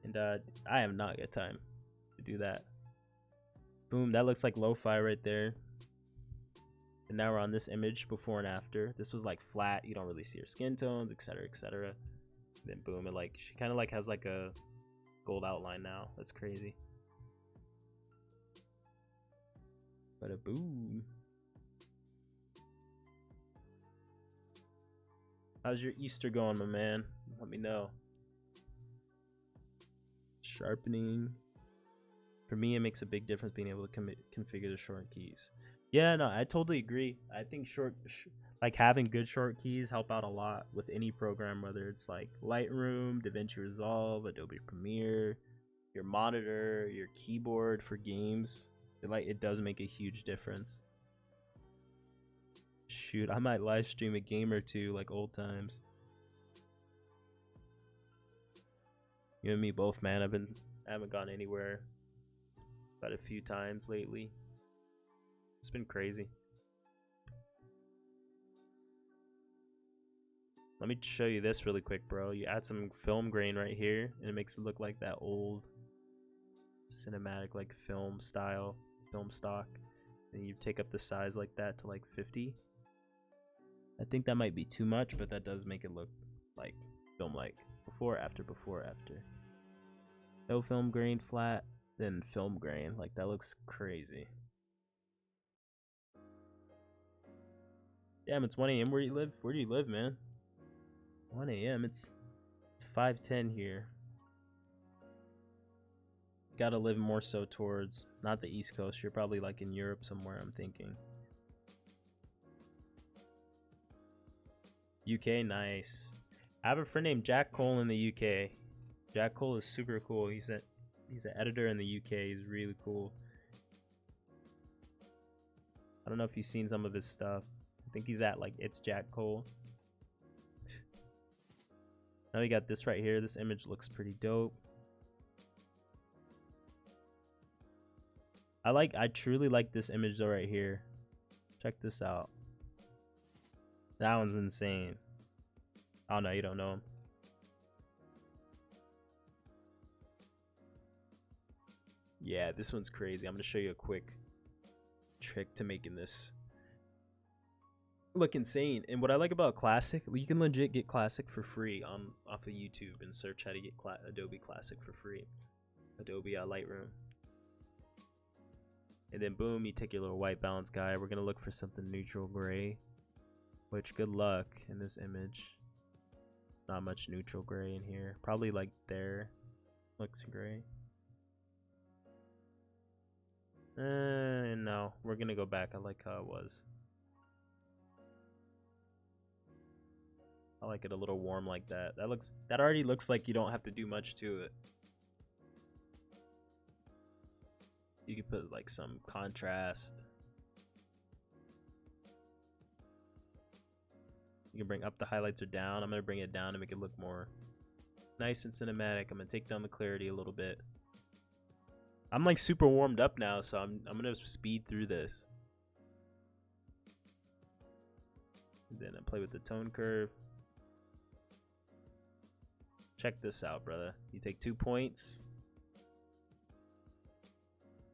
and I have not got time to do that. Boom, that looks like lo-fi right there. And now we're on this image before and after. This was like flat. You don't really see her skin tones, etc., etc. Then boom, it like she kind of like has like a gold outline now. That's crazy. But a boom. How's your Easter going, my man? Let me know. Sharpening. For me, it makes a big difference being able to configure the short keys. Yeah, no, I totally agree. I think like having good short keys help out a lot with any program, whether it's like Lightroom, DaVinci Resolve, Adobe Premiere, your monitor, your keyboard for games. It does make a huge difference. Shoot, I might live stream a game or two like old times. You and me both, man. I haven't gone anywhere but a few times lately. It's been crazy. Let me show you this really quick, bro. You add some film grain right here, and it makes it look like that old cinematic, like film style, film stock. And you take up the size like that to like 50. I think that might be too much, but that does make it look like film-like. Before, after, before, after. No film grain, flat. than film grain. Like, that looks crazy. Damn, it's 1 a.m. where you live? Where do you live, man? 1 a.m. It's 5:10 here. Gotta live more so towards, not the East Coast. You're probably like in Europe somewhere, I'm thinking. UK, nice. I have a friend named Jack Cole in the UK. Jack Cole is super cool. He's an editor in the UK. He's really cool. I don't know if you've seen some of his stuff. I think he's at like It's Jack Cole. Now we got this right here. This image looks pretty dope. I truly like this image though right here. Check this out. That one's insane. Oh no, you don't know him. Yeah, this one's crazy. I'm gonna show you a quick trick to making this look insane. And what I like about Classic, you can legit get Classic for free off of YouTube and search how to get Adobe Classic for free. Adobe Lightroom. And then boom, you take your little white balance guy. We're gonna look for something neutral gray, which good luck in this image. Not much neutral gray in here. Probably like there looks gray. No, we're gonna go back. I like how it was. I like it a little warm like that. That already looks like you don't have to do much to it. You can put like some contrast. You can bring up the highlights or down. I'm gonna bring it down to make it look more nice and cinematic. I'm gonna take down the clarity a little bit. I'm like super warmed up now, so I'm gonna speed through this. And then I play with the tone curve. Check this out, brother. You take 2 points,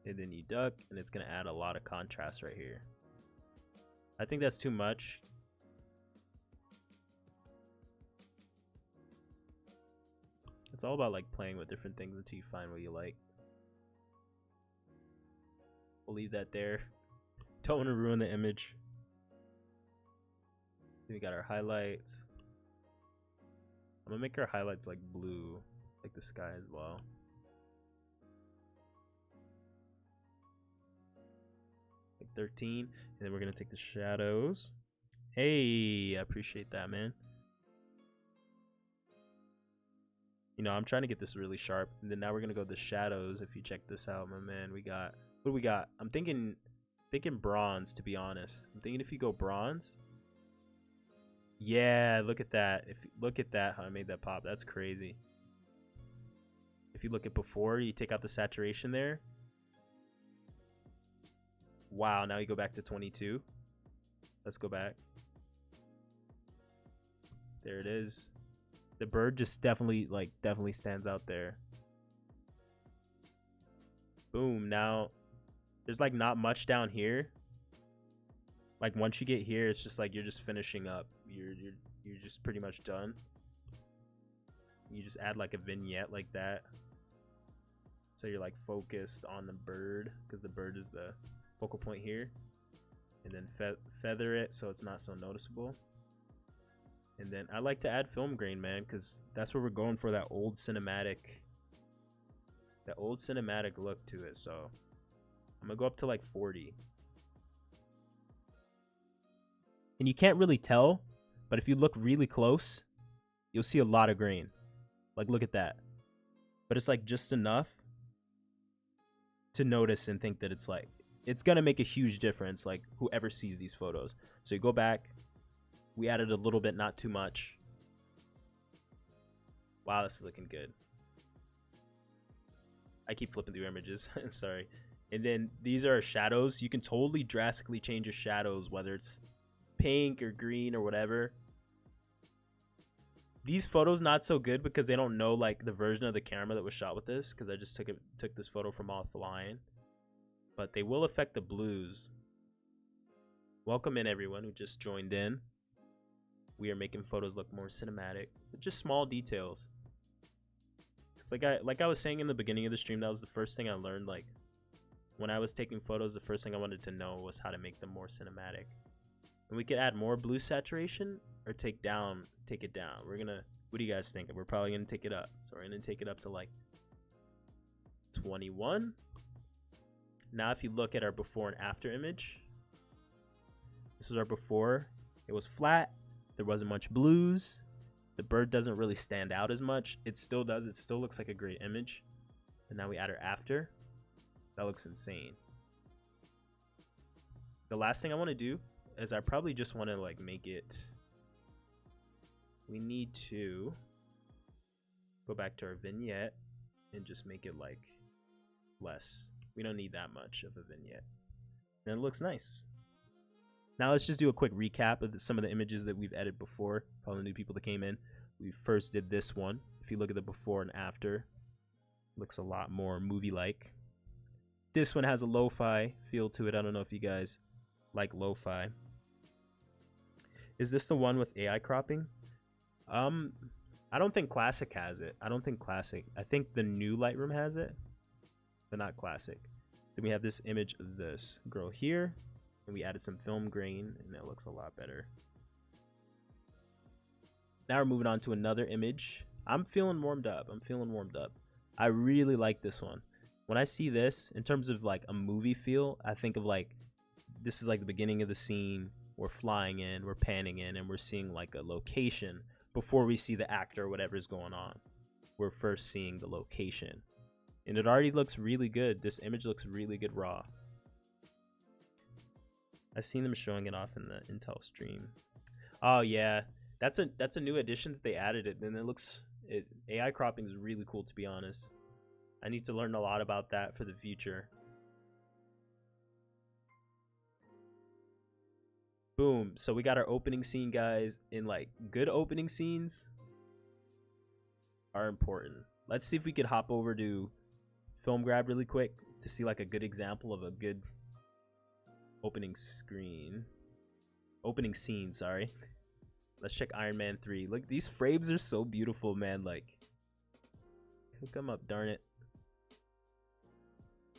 and then you duck, and it's gonna add a lot of contrast right here. I think that's too much. It's all about like playing with different things until you find what you like. We'll leave that there. Don't want to ruin the image. Then we got our highlights. I'm gonna make our highlights like blue, like the sky as well. Like 13, and then we're gonna take the shadows. Hey, I appreciate that, man. You know, I'm trying to get this really sharp. And then now we're gonna go the shadows. If you check this out, my man, we got, what do we got? I'm thinking bronze, to be honest. I'm thinking if you go bronze. Yeah, look at that. Look at that, how I made that pop. That's crazy. If you look at before, you take out the saturation there. Wow, now you go back to 22. Let's go back. There it is. The bird just definitely stands out there. Boom. Now there's like not much down here. Like once you get here, it's just like you're just finishing up. You're just pretty much done. You just add like a vignette like that. So you're like focused on the bird, because the bird is the focal point here. And then feather it so it's not so noticeable. And then I like to add film grain, man, because that's where we're going for that old cinematic look to it. So I'm gonna go up to like 40. And you can't really tell, but if you look really close, you'll see a lot of grain. Like, look at that. But it's like just enough to notice and think that it's like, it's gonna make a huge difference, like whoever sees these photos. So you go back. We added a little bit, not too much. Wow, this is looking good. I keep flipping through images. Sorry. And then these are shadows. You can totally drastically change your shadows, whether it's pink or green or whatever. These photos not so good because they don't know like the version of the camera that was shot with this, because I just took this photo from offline. But they will affect the blues. Welcome in everyone who just joined in. We are making photos look more cinematic with just small details. It's like I was saying in the beginning of the stream, that was the first thing I learned. Like when I was taking photos, the first thing I wanted to know was how to make them more cinematic. And we could add more blue saturation or take it down. We're gonna, what do you guys think? We're probably gonna take it up. So we're gonna take it up to like 21. Now if you look at our before and after image, this is our before. It was flat, there wasn't much blues, the bird doesn't really stand out as much. It still does, it still looks like a great image. And now we add our after. That looks insane. The last thing I want to do is I probably just want to like make it, we need to go back to our vignette and just make it like less. We don't need that much of a vignette. And it looks nice. Now let's just do a quick recap of some of the images that we've edited before. Probably new people that came in. We first did this one. If you look at the before and after, it looks a lot more movie-like. This one has a lo-fi feel to it. I don't know if you guys like lo-fi. Is this the one with AI cropping? I don't think Classic has it. I think the new Lightroom has it, but not Classic. Then we have this image of this girl here, and we added some film grain, and it looks a lot better. Now we're moving on to another image. I'm feeling warmed up. I really like this one. When I see this, in terms of like a movie feel, I think of like, this is like the beginning of the scene. We're flying in, we're panning in, and we're seeing like a location before we see the actor or whatever's going on. We're first seeing the location. And it already looks really good. This image looks really good raw. I've seen them showing it off in the Intel stream. Oh yeah, that's a new addition that they added it, and it looks, AI cropping is really cool, to be honest. I need to learn a lot about that for the future. Boom. So we got our opening scene, guys. And like, good opening scenes are important. Let's see if we could hop over to Film Grab really quick to see like a good example of a good opening scene, sorry. Let's check Iron Man 3. Look, these frames are so beautiful, man. Like, hook them up, darn it.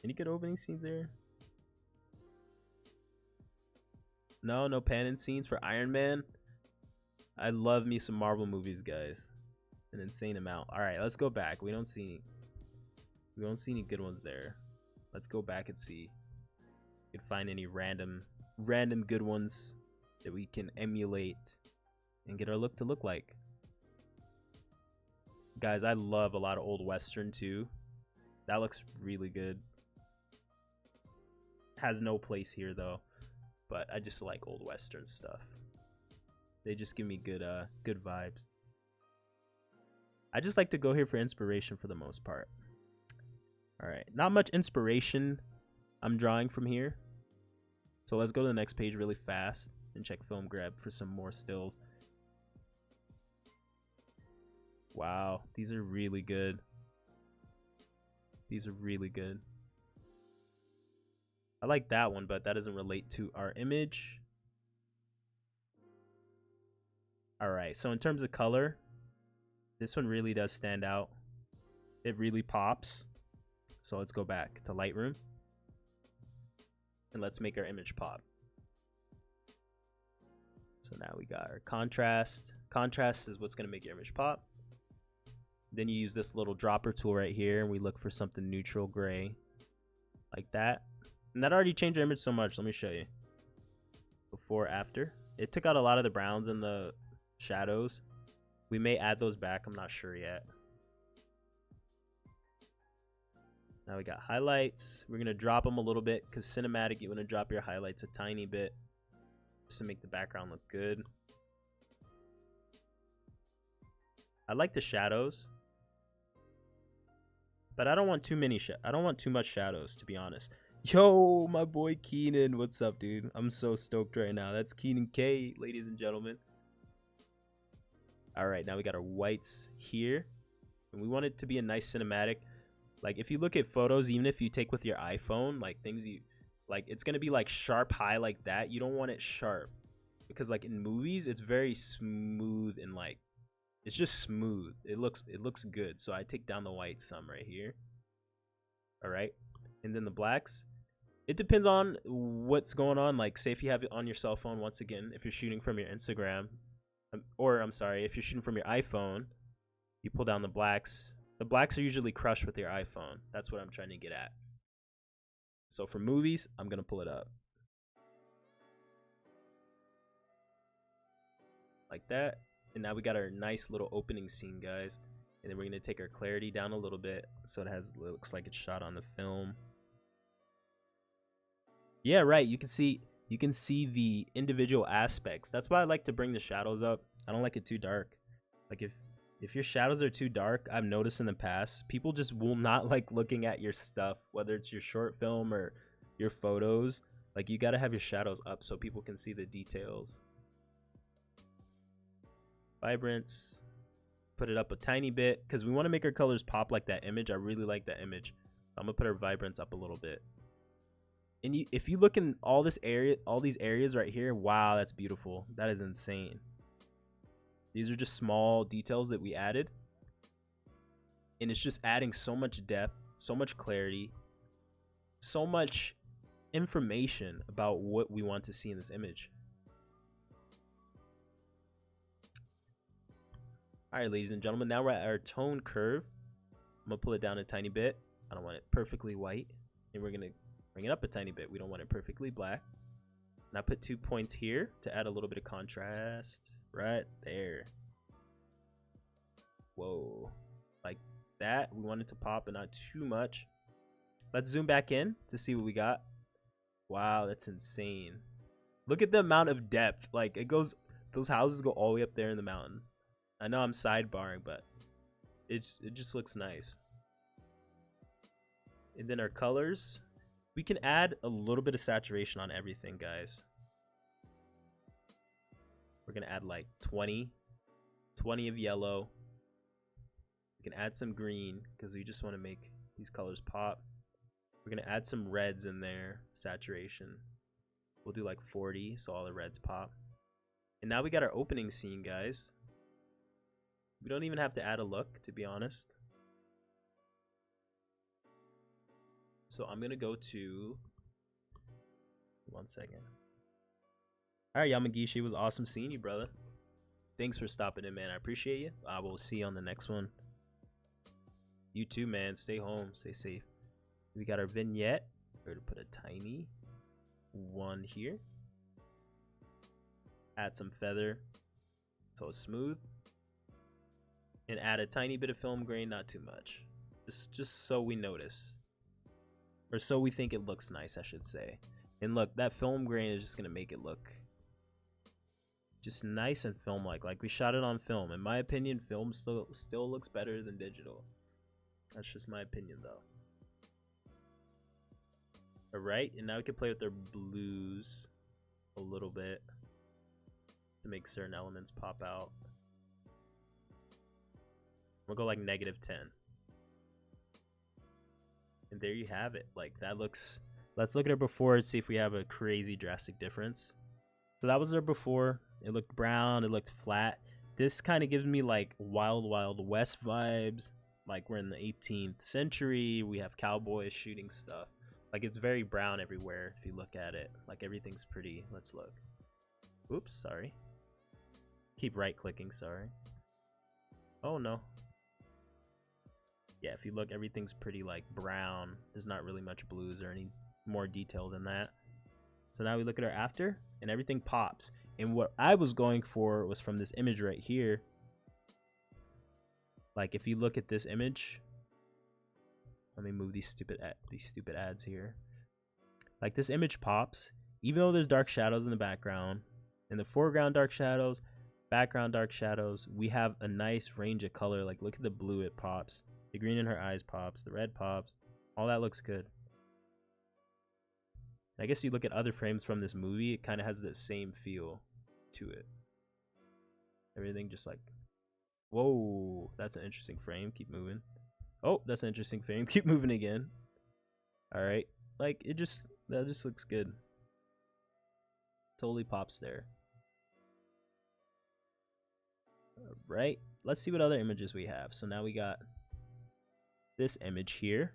Any good opening scenes there? No panning scenes for Iron Man. I love me some Marvel movies, guys. An insane amount. All right, let's go back. We don't see any good ones there. Let's go back and see if we can find any random good ones that we can emulate and get our look to look like. Guys, I love a lot of old Western too. That looks really good. Has no place here though, but I just like old Western stuff. They just give me good vibes. I just like to go here for inspiration for the most part. All right, not much inspiration I'm drawing from here. So let's go to the next page really fast and check Film Grab for some more stills. Wow, these are really good. These are really good. I like that one, but that doesn't relate to our image. All right, so in terms of color, this one really does stand out. It really pops. So let's go back to Lightroom and let's make our image pop. So now we got our contrast. Contrast is what's going to make your image pop. Then you use this little dropper tool right here, and we look for something neutral gray like that. And that already changed our image so much. Let me show you. Before, after. It took out a lot of the browns and the shadows. We may add those back. I'm not sure yet. Now we got highlights. We're going to drop them a little bit because cinematic, you want to drop your highlights a tiny bit just to make the background look good. I like the shadows, but I don't want too many. I don't want too much shadows, to be honest. Yo, my boy Keenan, what's up, dude? I'm so stoked right now. That's Keenan K, ladies and gentlemen. All right, now we got our whites here, and we want it to be a nice cinematic. Like, if you look at photos, even if you take with your iPhone, like things you like, it's gonna be like sharp high like that. You don't want it sharp because like in movies, it's very smooth and like It's just smooth. It looks good. So I take down the white some right here. All right. And then the blacks, it depends on what's going on. Like, say if you have it on your cell phone, once again, if you're shooting from your Instagram, or I'm sorry, if you're shooting from your iPhone, you pull down the blacks. The blacks are usually crushed with your iPhone. That's what I'm trying to get at. So for movies, I'm going to pull it up. Like that. And now we got our nice little opening scene, guys. And then we're going to take our clarity down a little bit so it looks like it's shot on the film. Yeah, right. You can see the individual aspects. That's why I like to bring the shadows up. I don't like it too dark. Like if your shadows are too dark, I've noticed in the past, people just will not like looking at your stuff, whether it's your short film or your photos. Like, you got to have your shadows up so people can see the details. Vibrance. Put it up a tiny bit because we want to make our colors pop like that image. I really like that image. I'm gonna put our vibrance up a little bit. And if you look in all these areas right here, wow, that's beautiful. That is insane. These are just small details that we added, and it's just adding so much depth, so much clarity, so much information about what we want to see in this image. All right, ladies and gentlemen, now we're at our tone curve. I'm gonna pull it down a tiny bit. I don't want it perfectly white, and we're gonna bring it up a tiny bit. We don't want it perfectly black. And I put 2 points here to add a little bit of contrast right there. Whoa, like that. We want it to pop, but not too much. Let's zoom back in to see what we got. Wow, that's insane. Look at the amount of depth. Like, it goes, those houses go all the way up there in the mountain. I know I'm sidebarring, but it just looks nice. And then our colors, we can add a little bit of saturation on everything, guys. We're gonna add like 20 of yellow. We can add some green because we just want to make these colors pop. We're gonna add some reds in there, saturation. We'll do like 40 so all the reds pop. And now we got our opening scene, guys. We don't even have to add a look, to be honest. So I'm gonna go to, one second. All right, Yamagishi, it was awesome seeing you, brother. Thanks for stopping in, man. I appreciate you. I will see you on the next one. You too, man. Stay home, stay safe. We got our vignette. We're gonna put a tiny one here. Add some feather so it's smooth. And add a tiny bit of film grain, not too much. Just so we notice. Or so we think it looks nice, I should say. And look, that film grain is just going to make it look just nice and film-like. Like we shot it on film. In my opinion, film still looks better than digital. That's just my opinion, though. Alright, and now we can play with our blues a little bit to make certain elements pop out. We'll go like -10. And there you have it. Like, that looks, let's look at it before and see if we have a crazy drastic difference. So that was there before. It looked brown, it looked flat. This kind of gives me like Wild Wild West vibes. Like we're in the 18th century, we have cowboys shooting stuff. Like, it's very brown everywhere if you look at it. Like, everything's pretty. Let's look. Oops, sorry. Keep right clicking, sorry. Oh no. Yeah, if you look, everything's pretty like brown. There's not really much blues or any more detail than that. So now we look at our after and everything pops. And what I was going for was from this image right here. Like, if you look at this image, let me move these stupid ads here. Like, this image pops, even though there's dark shadows in the background. In the foreground, dark shadows, background, dark shadows. We have a nice range of color. Like, look at the blue, it pops. The green in her eyes pops. The red pops. All that looks good. I guess you look at other frames from this movie, it kind of has the same feel to it. Everything just like, whoa, that's an interesting frame. Keep moving. Oh, that's an interesting frame. Keep moving again. All right. Like, that just looks good. Totally pops there. Right, let's see what other images we have. So now we got this image here,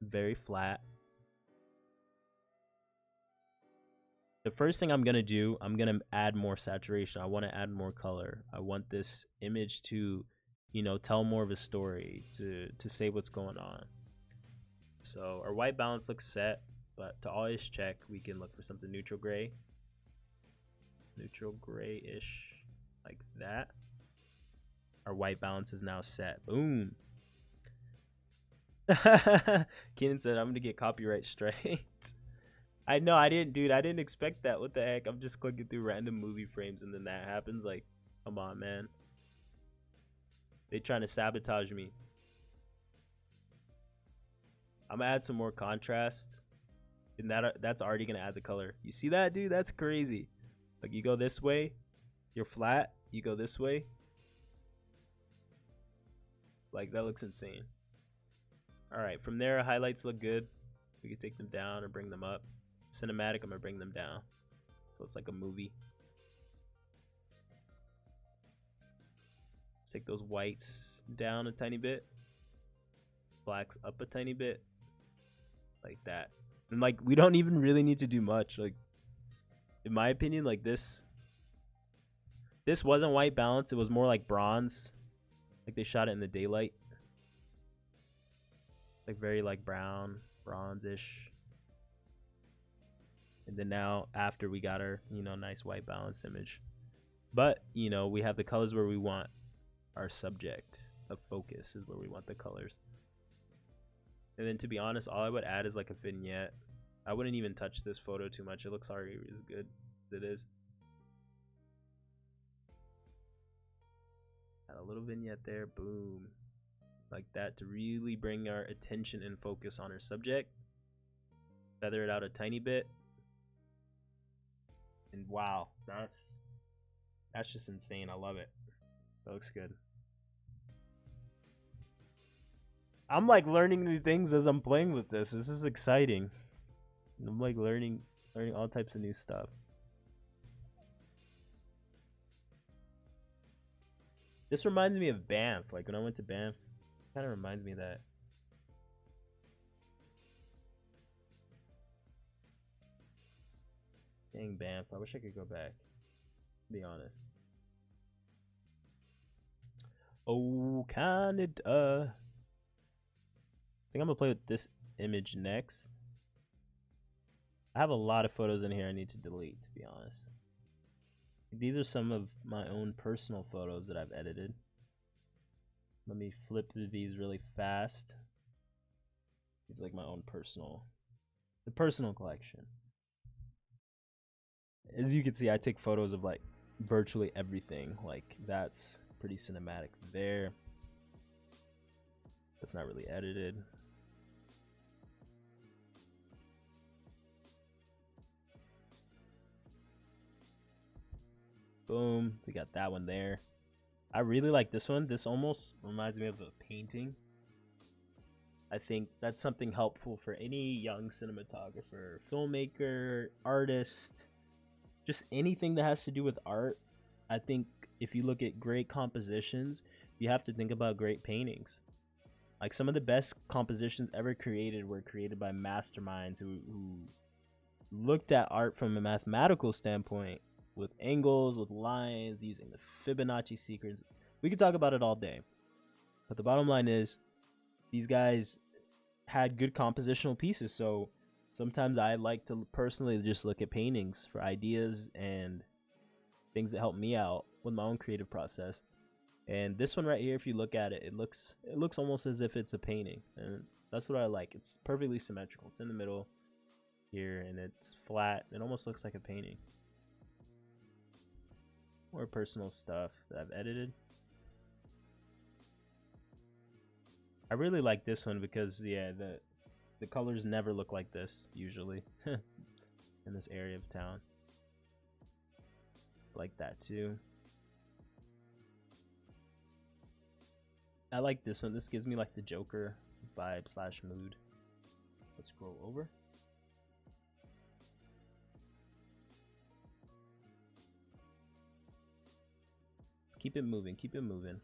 very flat. The first thing I'm gonna do, I'm gonna add more saturation. I want to add more color. I want this image to, you know, tell more of a story, to say what's going on. So our white balance looks set, but to always check, we can look for something neutral gray, neutral grayish, like that. Our white balance is now set. Boom. Keenan said, I'm gonna get copyright straight. I know, I didn't, dude. I didn't expect that. What the heck? I'm just clicking through random movie frames and then that happens. Like, come on, man. They trying to sabotage me. I'm gonna add some more contrast, and that's already gonna add the color. You see that, dude? That's crazy. Like, you go this way, you're flat. You go this way, like that looks insane. All right, from there, highlights look good. We can take them down or bring them up. Cinematic, I'm gonna bring them down, so it's like a movie. Let's take those whites down a tiny bit, blacks up a tiny bit, like that. And like, we don't even really need to do much. Like, in my opinion, like this wasn't white balance. It was more like bronze. Like they shot it in the daylight, like very like brown, bronze-ish. And then now after we got our, you know, nice white balance image. But, you know, we have the colors where we want our subject of focus is where we want the colors. And then to be honest, all I would add is like a vignette. I wouldn't even touch this photo too much. It looks already as good as it is. Add a little vignette there, boom. Like that to really bring our attention and focus on our subject. Feather it out a tiny bit. And wow, that's just insane. I love it. That looks good. I'm like learning new things as I'm playing with this. This is exciting. I'm like learning all types of new stuff. This reminds me of Banff. Like when I went to Banff, kind of reminds me of that. Dang, Banff. I wish I could go back. To be honest. Oh, Canada. I think I'm gonna play with this image next. I have a lot of photos in here I need to delete, to be honest. These are some of my own personal photos that I've edited. Let me flip through these really fast. These are like my own personal collection. As you can see, I take photos of like virtually everything. Like that's pretty cinematic there. That's not really edited. Boom, we got that one there. I really like this one. This almost reminds me of a painting. I think that's something helpful for any young cinematographer, filmmaker, artist, just anything that has to do with art. I think if you look at great compositions, you have to think about great paintings. Like some of the best compositions ever created were created by masterminds who looked at art from a mathematical standpoint, with angles, with lines, using the Fibonacci sequence. We could talk about it all day. But the bottom line is, these guys had good compositional pieces. So sometimes I like to personally just look at paintings for ideas and things that help me out with my own creative process. And this one right here, if you look at it, it looks almost as if it's a painting. And that's what I like. It's perfectly symmetrical. It's in the middle here and it's flat. It almost looks like a painting. More personal stuff that I've edited. I really like this one because yeah, the colors never look like this usually in this area of town. I like that too. I like this one. This gives me like the Joker vibe / mood. Let's scroll over. Keep it moving, keep it moving.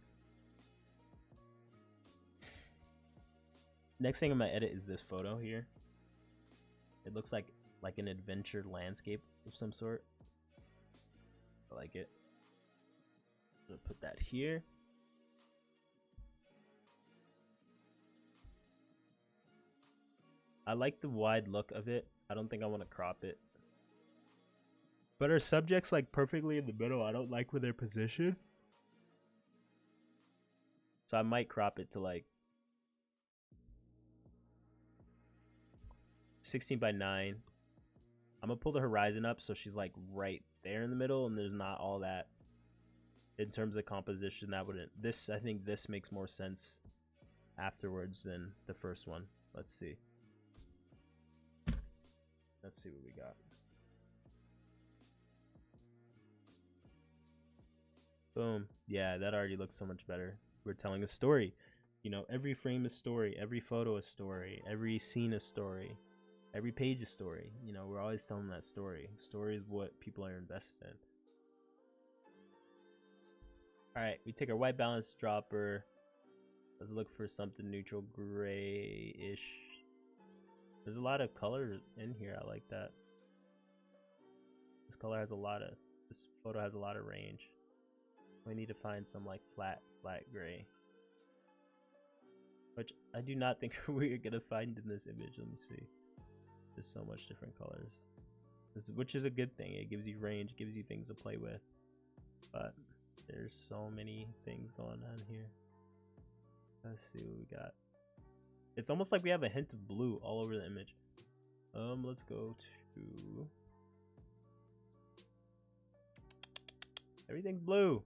Next thing I'm gonna edit is this photo here. It looks like an adventure landscape of some sort. I like it. I'm gonna put that here. I like the wide look of it. I don't think I want to crop it. But our subjects like perfectly in the middle. I don't like where they're positioned. So I might crop it to like 16 by 9. I'm gonna pull the horizon up so she's like right there in the middle and there's not all that. In terms of composition, that wouldn't. This, I think this makes more sense afterwards than the first one. Let's see. Let's see what we got. Boom. Yeah, that already looks so much better. We're telling a story. You know, every frame is story, every photo is story, every scene is story, every page is story. You know, we're always telling that story. Story is what people are invested in. Alright, we take our white balance dropper. Let's look for something neutral gray-ish. There's a lot of color in here. I like that. This color has a lot of, this photo has a lot of range. We need to find some like flat gray. Which I do not think we're gonna find in this image. Let me see. There's so much different colors. Which is a good thing. It gives you range, gives you things to play with. But there's so many things going on here. Let's see what we got. It's almost like we have a hint of blue all over the image. Let's go to... Everything's blue.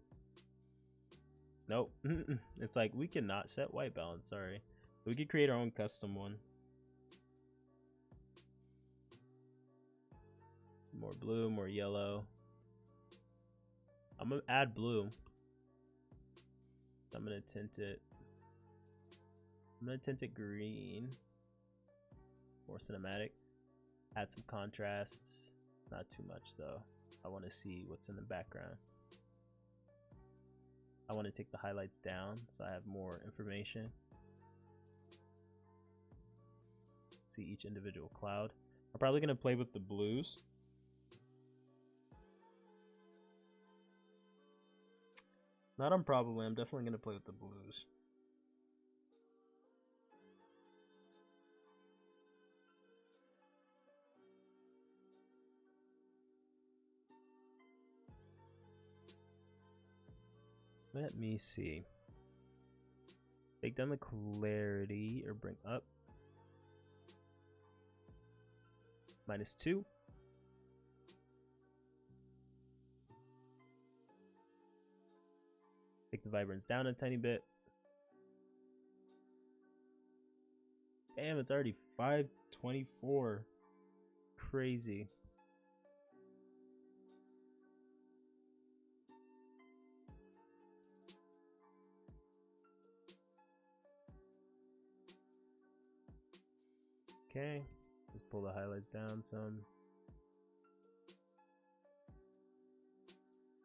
Nope. It's like we cannot set white balance, sorry. We could create our own custom one. More blue, more yellow. I'm gonna add blue. I'm gonna tint it. I'm gonna tint it green. More cinematic. Add some contrast. Not too much though. I want to see what's in the background. I want to take the highlights down so I have more information. See each individual cloud. I'm probably gonna play with the blues. Not on probably, I'm definitely gonna play with the blues. Let me see. Take down the clarity or bring up. -2. Take the vibrance down a tiny bit. Damn, it's already 5:24. Crazy. Okay, just pull the highlights down some.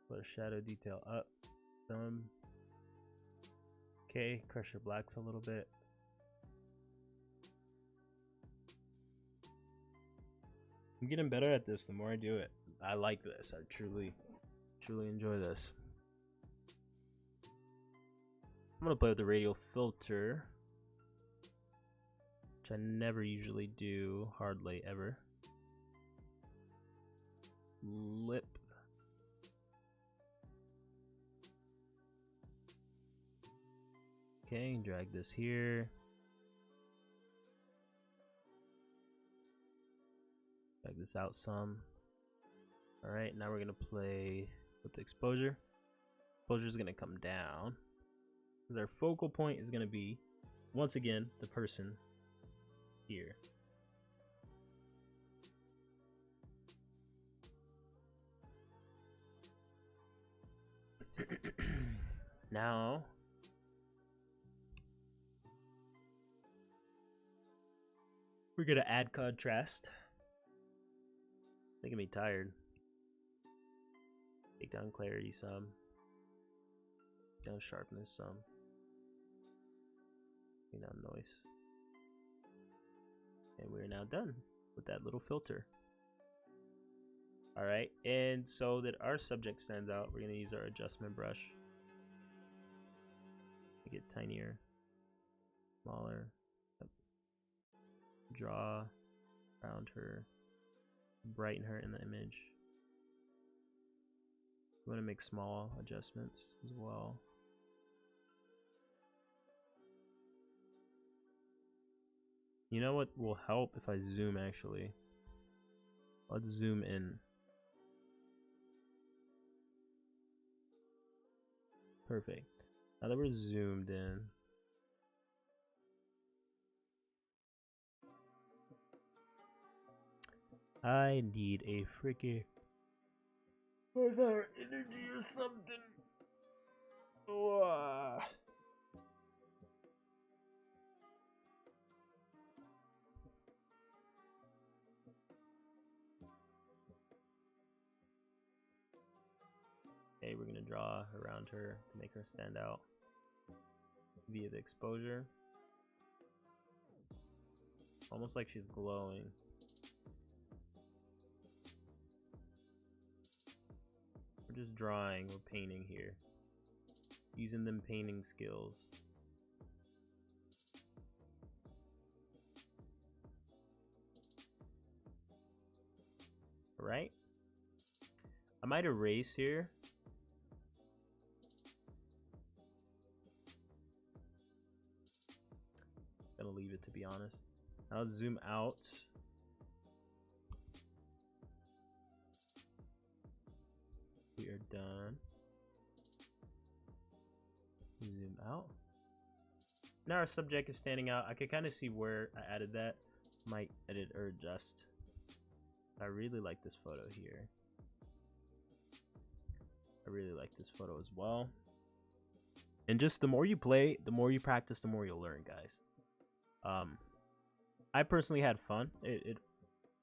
Put a shadow detail up some. Okay, crush your blacks a little bit. I'm getting better at this the more I do it. I like this. I truly enjoy this. I'm gonna play with the radial filter, which I never usually do, hardly ever. Lip. Okay, drag this here. Drag this out some. Alright, now we're gonna play with the exposure. Exposure is gonna come down, because our focal point is gonna be, once again, the person here. Now we're gonna add contrast. Making me tired. Take down clarity some. Gonna sharpen this some. Clean out noise. And we're now done with that little filter. Alright, and so that our subject stands out, we're gonna use our adjustment brush. Make it tinier, smaller. Draw around her, brighten her in the image. We want to make small adjustments as well. You know what will help if I zoom actually? Let's zoom in. Perfect. Now that we're zoomed in, I need a freaking further energy or something. Oh, okay, we're gonna draw around her to make her stand out via the exposure. Almost like she's glowing. We're just drawing, we're painting here. Using them painting skills. Alright. I might erase here. Gonna leave it, to be honest. Now let's zoom out. We are done. Zoom out. Now our subject is standing out. I can kind of see where I added that. Might edit or adjust. I really like this photo here. I really like this photo as well. And just the more you play, the more you practice, the more you'll learn, guys. I personally had fun. It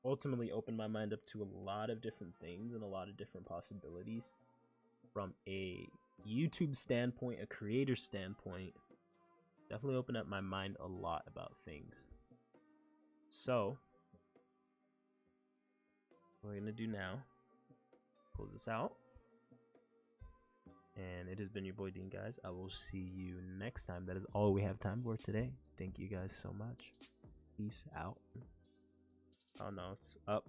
ultimately opened my mind up to a lot of different things and a lot of different possibilities from a YouTube standpoint, a creator standpoint. Definitely opened up my mind a lot about things. So what we're gonna do now, close this out, and it has been your boy Dean, guys. I will see you next time. That is all we have time for today. Thank you guys so much. Peace out. Oh no, it's up.